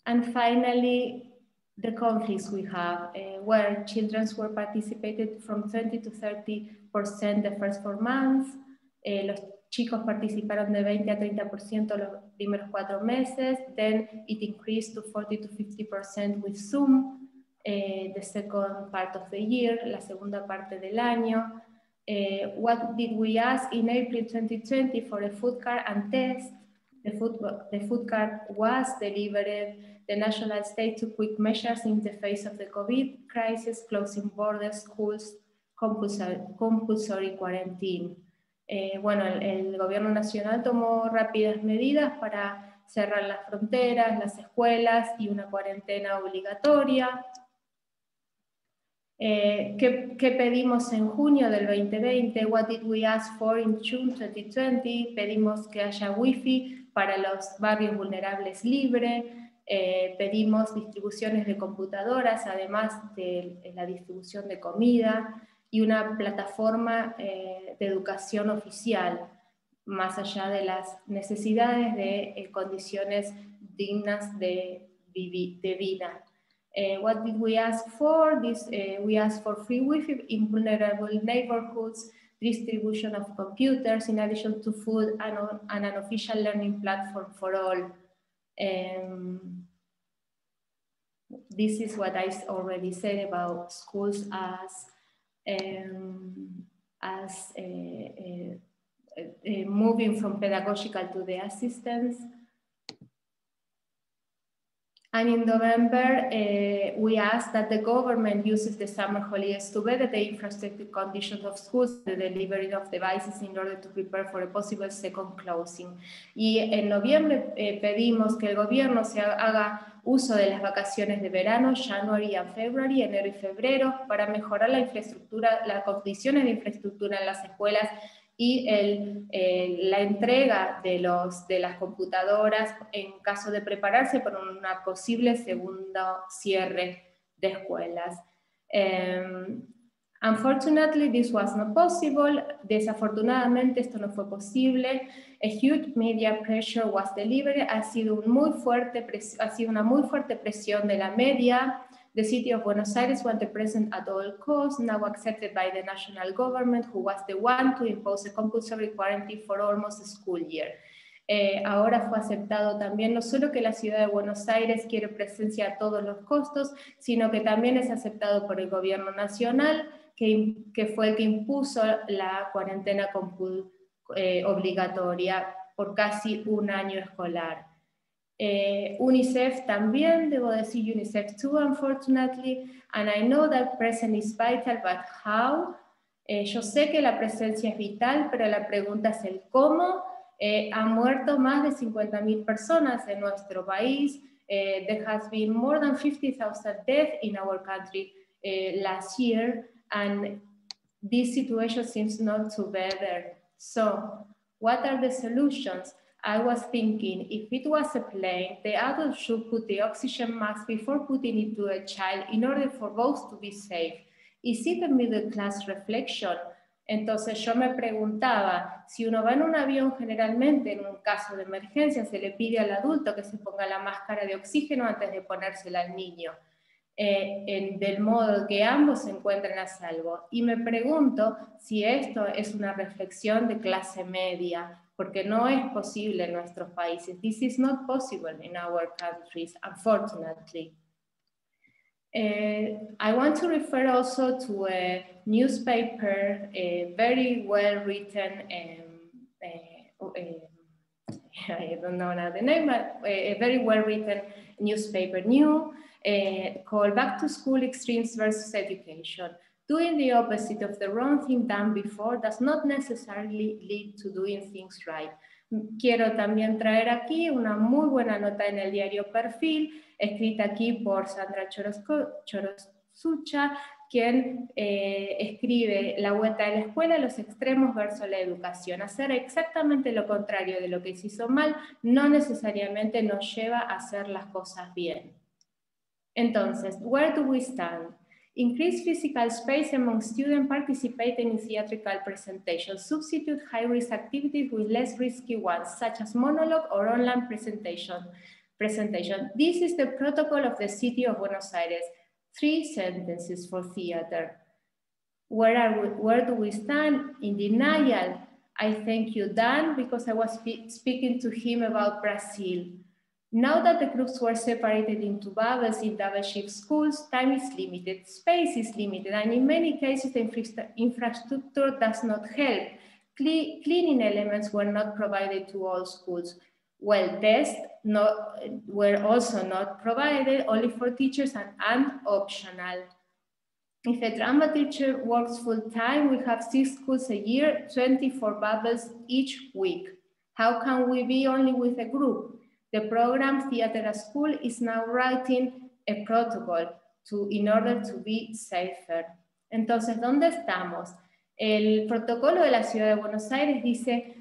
And finally, the conflicts we have, where children were participated from 20 to 30% the first 4 months. Los chicos participaron de 20 a 30% los primeros 4 meses. Then it increased to 40 to 50% with Zoom, the second part of the year, la segunda parte del año. What did we ask in April 2020 for a food card and test? The food card was delivered. The national state took quick measures in the face of the COVID crisis, closing borders, schools, compulsory quarantine. Bueno, el gobierno nacional tomó rápidas medidas para cerrar las fronteras, las escuelas y una cuarentena obligatoria. ¿Qué pedimos en junio del 2020? What did we ask for in June 2020? Pedimos que haya wifi para los barrios vulnerables libre. Pedimos distribuciones de computadoras, además de la distribución de comida, y una plataforma de educación oficial, más allá de las necesidades de condiciones dignas de vida. What did we ask for? We asked for free Wi-Fi in vulnerable neighborhoods, distribution of computers, in addition to food, and an official learning platform for all. This is what I already said about schools as moving from pedagogical to the assistance. And in November, we asked that the government uses the summer holidays to better the infrastructure conditions of schools, the delivery of devices in order to prepare for a possible second closing. Y en noviembre pedimos que el gobierno haga uso de las vacaciones de verano, January and February, enero y febrero, para mejorar la infraestructura, las condiciones de infraestructura en las escuelas y la entrega de las computadoras en caso de prepararse para una posible segundo cierre de escuelas. Unfortunately, this was not possible. Desafortunadamente, esto no fue posible. A huge media pressure was delivered. Ha sido una muy fuerte presión de la media. The city of Buenos Aires wanted present at all costs, now accepted by the national government, who was the one to impose a compulsory quarantine for almost a school year. Ahora fue aceptado también no solo que la ciudad de Buenos Aires quiere presencia a todos los costos, sino que también es aceptado por el gobierno nacional, que fue el que impuso la cuarentena obligatoria por casi un año escolar. UNICEF también, debo decir UNICEF too, unfortunately, and I know that presence is vital, but how? Yo sé que la presencia es vital, pero la pregunta es el cómo. Han muerto más de 50.000 personas en nuestro país. There has been more than 50,000 deaths in our country last year, and this situation seems not to better. So, what are the solutions? I was thinking, if it was a plane, the adult should put the oxygen mask before putting it to a child in order for both to be safe. Is it a middle class reflection? Entonces yo me preguntaba, si uno va en un avión generalmente, en un caso de emergencia, se le pide al adulto que se ponga la máscara de oxígeno antes de ponérsela al niño, del modo que ambos se encuentren a salvo. Y me pregunto si esto es una reflexión de clase media, porque no es posible en nuestros países. This is not possible in our countries, unfortunately. I want to refer also to a newspaper, a very well written, I don't know now the name, but a very well written newspaper, called Back to School Extremes versus Education. Doing the opposite of the wrong thing done before does not necessarily lead to doing things right. Quiero también traer aquí una muy buena nota en el diario Perfil, escrita aquí por Sandra Chorosucha, quien escribe la vuelta de la escuela, los extremos versus la educación. Hacer exactamente lo contrario de lo que se hizo mal no necesariamente nos lleva a hacer las cosas bien. Entonces, where do we stand? Increase physical space among students participating in theatrical presentations. Substitute high-risk activities with less risky ones, such as monologue or online presentation. This is the protocol of the city of Buenos Aires. 3 sentences for theater. Where do we stand? In denial. I thank you, Dan, because I was speaking to him about Brazil. Now that the groups were separated into bubbles in double-shift schools, time is limited, space is limited, and in many cases the infrastructure does not help. Cleaning elements were not provided to all schools. Well, tests were also not provided, only for teachers and optional. If a drama teacher works full-time, we have 6 schools a year, 24 bubbles each week. How can we be only with a group? The program Theater at School is now writing a protocol in order to be safer. Entonces, ¿dónde estamos? El protocolo de la Ciudad de Buenos Aires dice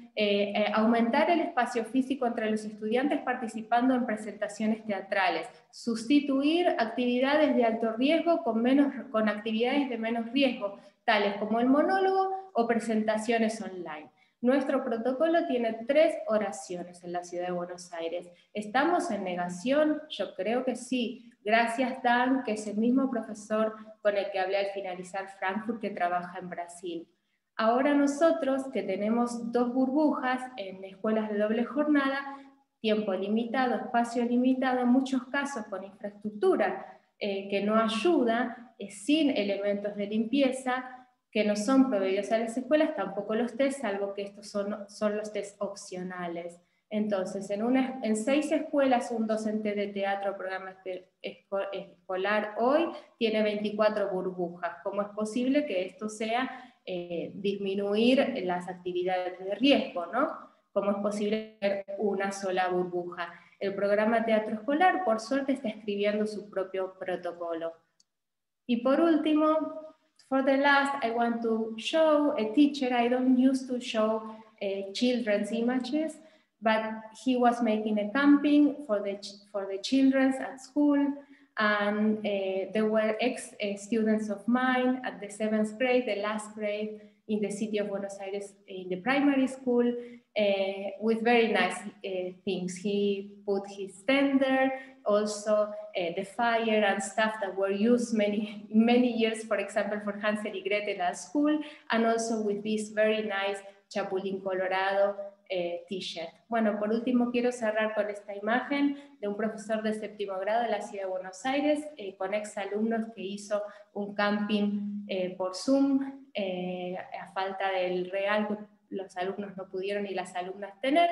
aumentar el espacio físico entre los estudiantes participando en presentaciones teatrales, sustituir actividades de alto riesgo con actividades de menos riesgo, tales como el monólogo o presentaciones online. Nuestro protocolo tiene 3 oraciones en la Ciudad de Buenos Aires. ¿Estamos en negación? Yo creo que sí. Gracias, Dan, que es el mismo profesor con el que hablé al finalizar Frankfurt, que trabaja en Brasil. Ahora nosotros, que tenemos 2 burbujas en escuelas de doble jornada, tiempo limitado, espacio limitado, en muchos casos con infraestructura que no ayuda, sin elementos de limpieza, que no son proveídos a las escuelas, tampoco los test, salvo que estos son los test opcionales. Entonces, en 6 escuelas, un docente de teatro, programa escolar hoy, tiene 24 burbujas. ¿Cómo es posible que esto sea disminuir las actividades de riesgo, ¿no? ¿Cómo es posible tener una sola burbuja? El programa teatro escolar, por suerte, está escribiendo su propio protocolo. Y por último, for the last, I want to show a teacher. I don't used to show children's images, but he was making a camping for the children at school, and there were ex-students of mine at the 7th grade, the last grade in the city of Buenos Aires in the primary school, with very nice things. He put his tent there, also the fire and stuff that were used many years, for example, for Hansel y Gretel at school, and also with this very nice Chapulín Colorado t-shirt. Bueno, por último quiero cerrar con esta imagen de un profesor de 7º grado de la Ciudad de Buenos Aires, con exalumnos que hizo un camping por Zoom, a falta del real que los alumnos no pudieron y las alumnas tener,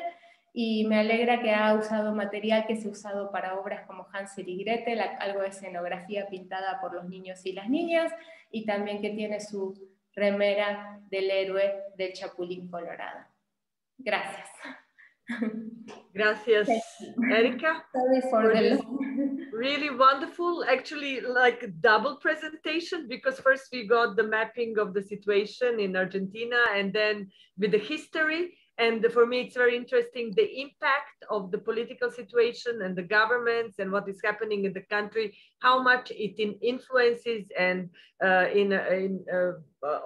y me alegra que ha usado material que se ha usado para obras como Hansel y Gretel, algo de escenografía pintada por los niños y las niñas, y también que tiene su remera del héroe del Chapulín Colorado. Gracias. Gracias, Erika. Sorry for the really wonderful, actually like double presentation, because first we got the mapping of the situation in Argentina and then with the history. And for me, it's very interesting, the impact of the political situation and the governments and what is happening in the country, how much it influences and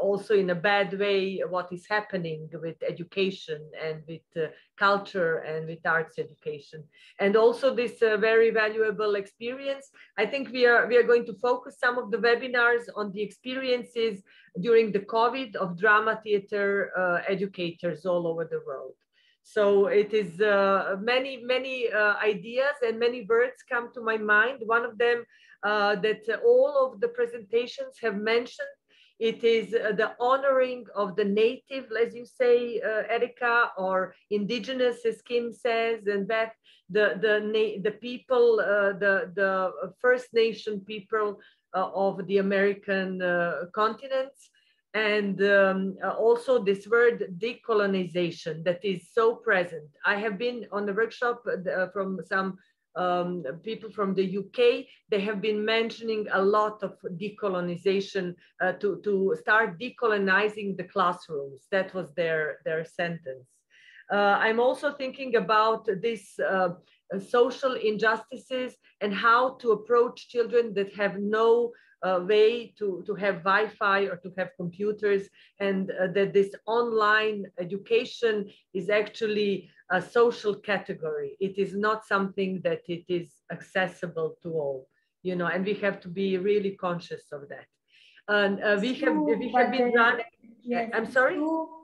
also in a bad way what is happening with education and with culture and with arts education. And also this very valuable experience. I think we are going to focus some of the webinars on the experiences during the COVID of drama theater educators all over the world. So it is many ideas and many words come to my mind. One of them that all of the presentations have mentioned, it is the honoring of the native, as you say, Erika, or indigenous, as Kim says, and Beth, the people, the First Nation people of the American continents. And also this word decolonization that is so present. I have been on the workshop from some people from the UK. They have been mentioning a lot of decolonization, to start decolonizing the classrooms. That was their sentence. I'm also thinking about this social injustices and how to approach children that have no way to have Wi-Fi or to have computers, and that this online education is actually a social category. It is not something that it is accessible to all, you know, and we have to be really conscious of that. And we have been running. Yes, I'm sorry?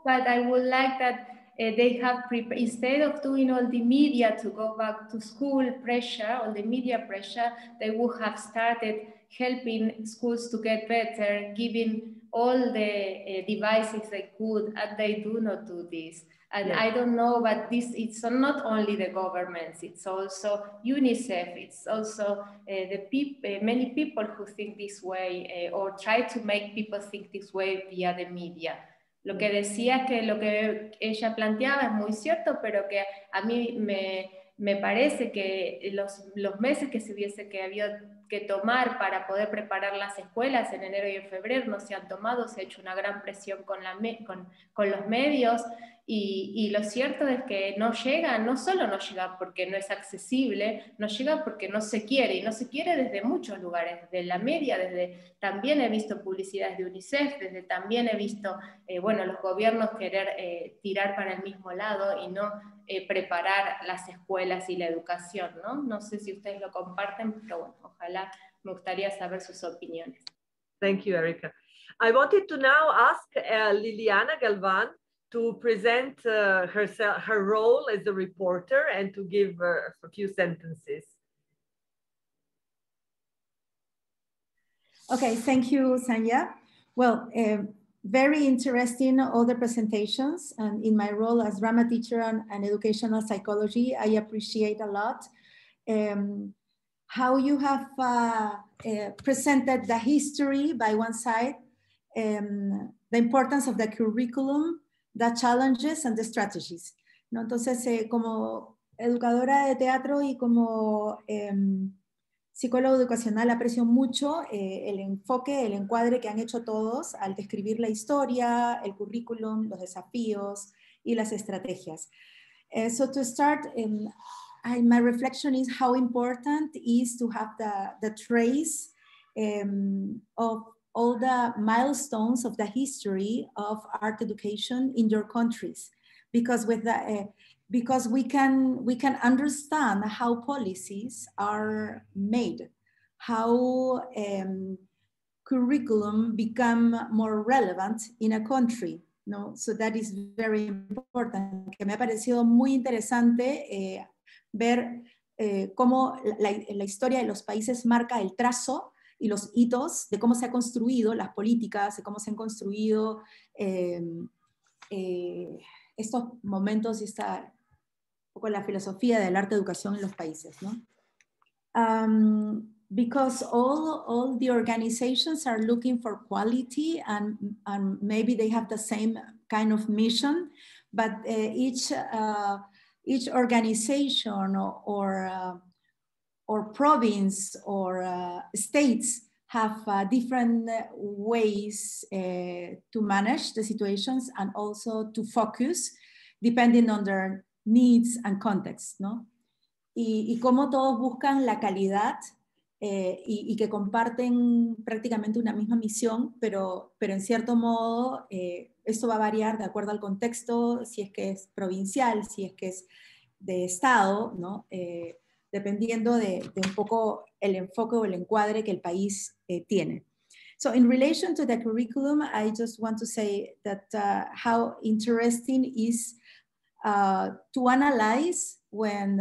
But I would like that they have prepared, instead of doing all the media to go back to school pressure, all the media pressure, they would have started helping schools to get better, giving all the devices they could, and they do not do this. And yes. I don't know, but this, it's not only the governments, it's also UNICEF, it's also many people who think this way or try to make people think this way via the media. Lo que decía que lo que ella planteaba es muy cierto, pero que a mí me parece que los meses que se hubiese que había que tomar para poder preparar las escuelas en enero y en febrero no se han tomado, se ha hecho una gran presión con los medios y lo cierto es que no llega, no solo no llega porque no es accesible, no llega porque no se quiere, y no se quiere desde muchos lugares, desde la media, también he visto publicidades de UNICEF, también he visto, bueno, los gobiernos querer tirar para el mismo lado y no preparar las escuelas y la educación, ¿no? No sé si ustedes lo comparten, pero bueno, ojalá, me gustaría saber sus opiniones. Thank you, Erika. I wanted to now ask Liliana Galvan to present her role as a reporter and to give a few sentences. Okay, thank you, Sanja. Well, very interesting, all the presentations, and in my role as drama teacher and educational psychology, I appreciate a lot how you have presented the history by one side, the importance of the curriculum, the challenges and the strategies, ¿no? Entonces, como educadora de teatro y como psicólogo educacional aprecio mucho el enfoque, el encuadre que han hecho todos al describir la historia, el currículum, los desafíos y las estrategias. So to start, my reflection is how important it is to have the trace of all the milestones of the history of art education in your countries, because with the because we can understand how policies are made, how curriculum become more relevant in a country, no? So that is very important. Que me ha parecido muy interesante ver cómo la historia de los países marca el trazo y los hitos de cómo se han construido las políticas, de cómo se han construido estos momentos y esta con la filosofía del arte educación en los países, ¿no? Because all the organizations are looking for quality and maybe they have the same kind of mission, but each organization or province or states have different ways to manage the situations and also to focus depending on their needs and context, ¿no? Y cómo todos buscan la calidad y que comparten prácticamente una misma misión, pero en cierto modo esto va a variar de acuerdo al contexto, si es que es provincial, si es que es de estado, ¿no? Dependiendo de un poco el enfoque o el encuadre que el país tiene. So in relation to the curriculum, I just want to say that how interesting is to analyze when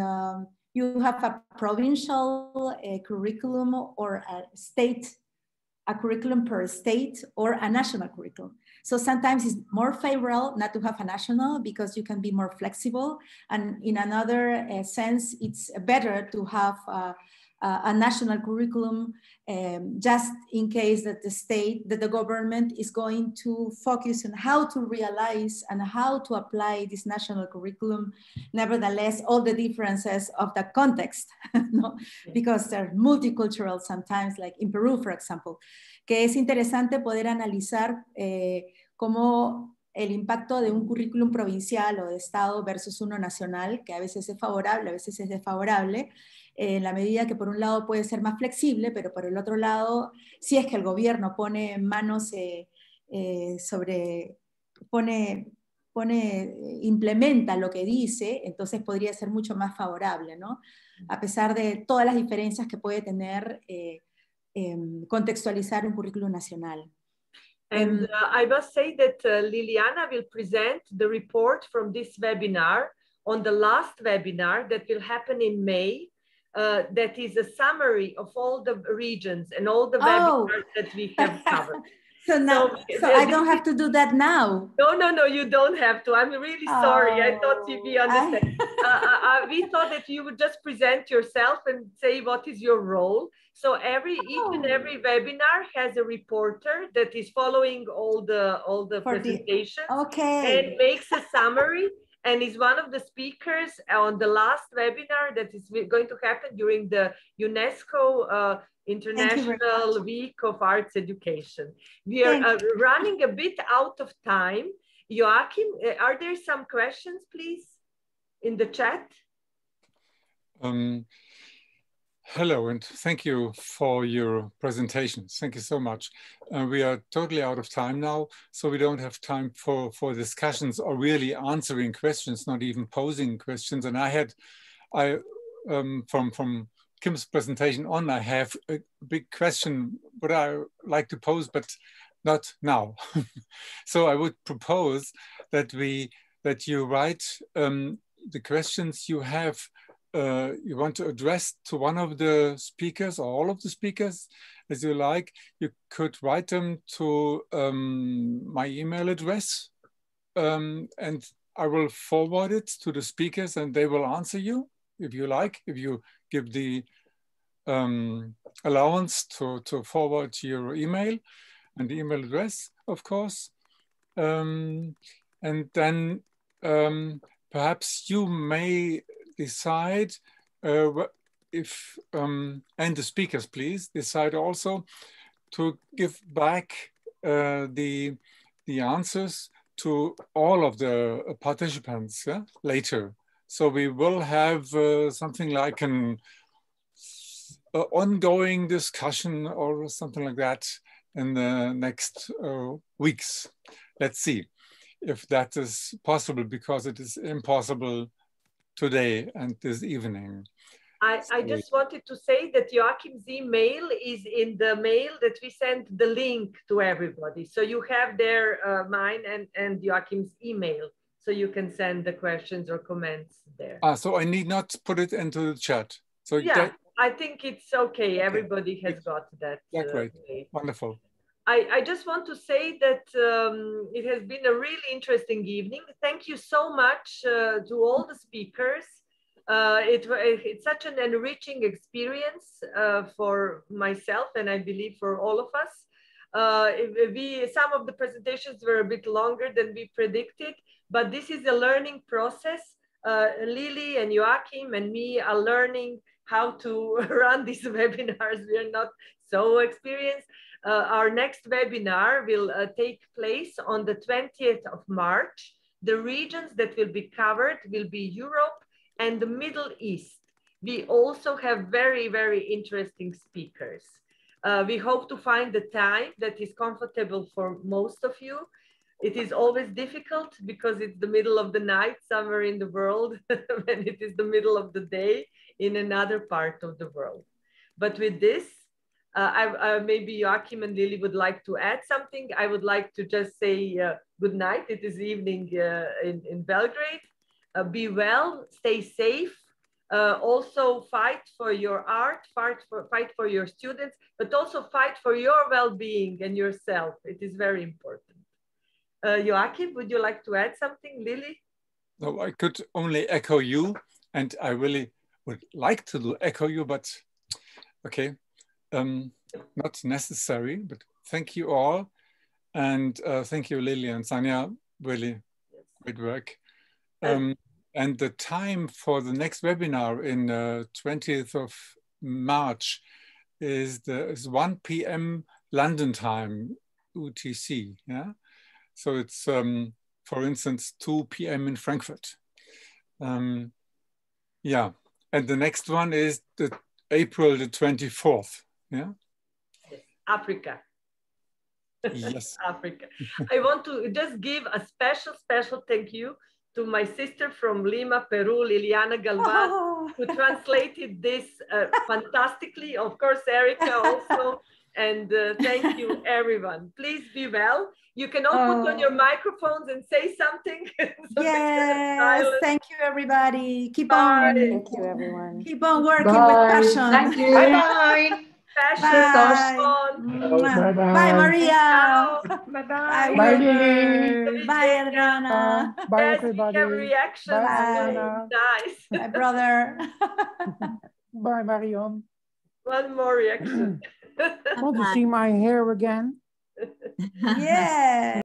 you have a provincial curriculum or a curriculum per state or a national curriculum. So sometimes it's more favorable not to have a national because you can be more flexible. And in another sense, it's better to have a national curriculum just in case that the government is going to focus on how to realize and how to apply this national curriculum. Nevertheless, all the differences of the context, no? Because they're multicultural sometimes, like in Peru, for example, que es interesante poder analizar cómo el impacto de un currículum provincial o de estado versus uno nacional, que a veces es favorable, a veces es desfavorable, en la medida que por un lado puede ser más flexible, pero por el otro lado, si es que el gobierno pone manos implementa lo que dice, entonces podría ser mucho más favorable, ¿no? A pesar de todas las diferencias que puede tener contextualizar un currículum nacional. And I must say that Liliana will present the report from this webinar on the last webinar that will happen in May. That is a summary of all the regions and all the webinars that we have covered. So I don't have to do that now. No, you don't have to. I'm really sorry. I thought we understand. We thought that you would just present yourself and say what is your role. So each and every webinar has a reporter that is following all the presentations and makes a summary. And is one of the speakers on the last webinar that is going to happen during the UNESCO International Week of Arts Education. We are running a bit out of time. Joachim, are there some questions, please, in the chat? Hello, and thank you for your presentations. Thank you so much. We are totally out of time now, so we don't have time for discussions or really answering questions, not even posing questions. And from Kim's presentation on, I have a big question, what I like to pose, but not now. So I would propose that you write the questions you have you want to address to one of the speakers or all of the speakers as you like. You could write them to my email address and I will forward it to the speakers and they will answer you if you like, if you give the allowance to forward your email and the email address, of course. And then perhaps you may decide if, and the speakers please, decide also to give back the answers to all of the participants later. So we will have something like an ongoing discussion or something like that in the next weeks. Let's see if that is possible, because it is impossible today and this evening. I just wanted to say that Joachim's email is in the mail that we sent the link to everybody. So you have there mine and Joachim's email, so you can send the questions or comments there. So I need not put it into the chat. So yeah, I think it's okay. Everybody has got that. Great, wonderful. I just want to say that it has been a really interesting evening. Thank you so much to all the speakers. It's such an enriching experience for myself and I believe for all of us. Some of the presentations were a bit longer than we predicted, but this is a learning process. Lily and Joachim and me are learning how to run these webinars. We are not so experienced. Our next webinar will take place on the 20th of March. The regions that will be covered will be Europe and the Middle East. We also have very, very interesting speakers. We hope to find the time that is comfortable for most of you. It is always difficult because it's the middle of the night somewhere in the world, when it is the middle of the day in another part of the world. But with this, maybe Joachim and Lily would like to add something. I would like to just say good night. It is evening in Belgrade. Be well, stay safe. Also fight for your art, fight for your students, but also fight for your well-being and yourself. It is very important. Joachim, would you like to add something? Lily? No, I could only echo you, and I really would like to echo you, but okay, not necessary. But thank you all, and thank you, Lily and Sanja. Really great work. And the time for the next webinar in 20th of March is 1 p.m. London time, UTC. Yeah, so it's for instance 2 p.m. in Frankfurt. Yeah, and the next one is the April the 24th. Yeah, Africa. Yes, Africa. I want to just give a special thank you to my sister from Lima, Peru, Liliana Galvan, who translated this fantastically. Of course, Erica also. And thank you, everyone. Please be well. You can all put on your microphones and say something. So yes, thank you, everybody. Keep Bye. on. Thank you, everyone. Keep on working Bye. with passion. Thank you. Bye-bye. Passion. Bye, Maria. Ciao. Bye, Bye, Wilbur. Lily. Bye, Adriana. Bye, Yes, everybody. we have reactions. Bye, Bye. Adriana. Nice. Bye, brother. Bye, Marion. One more reaction. Want to see my hair again? Yeah.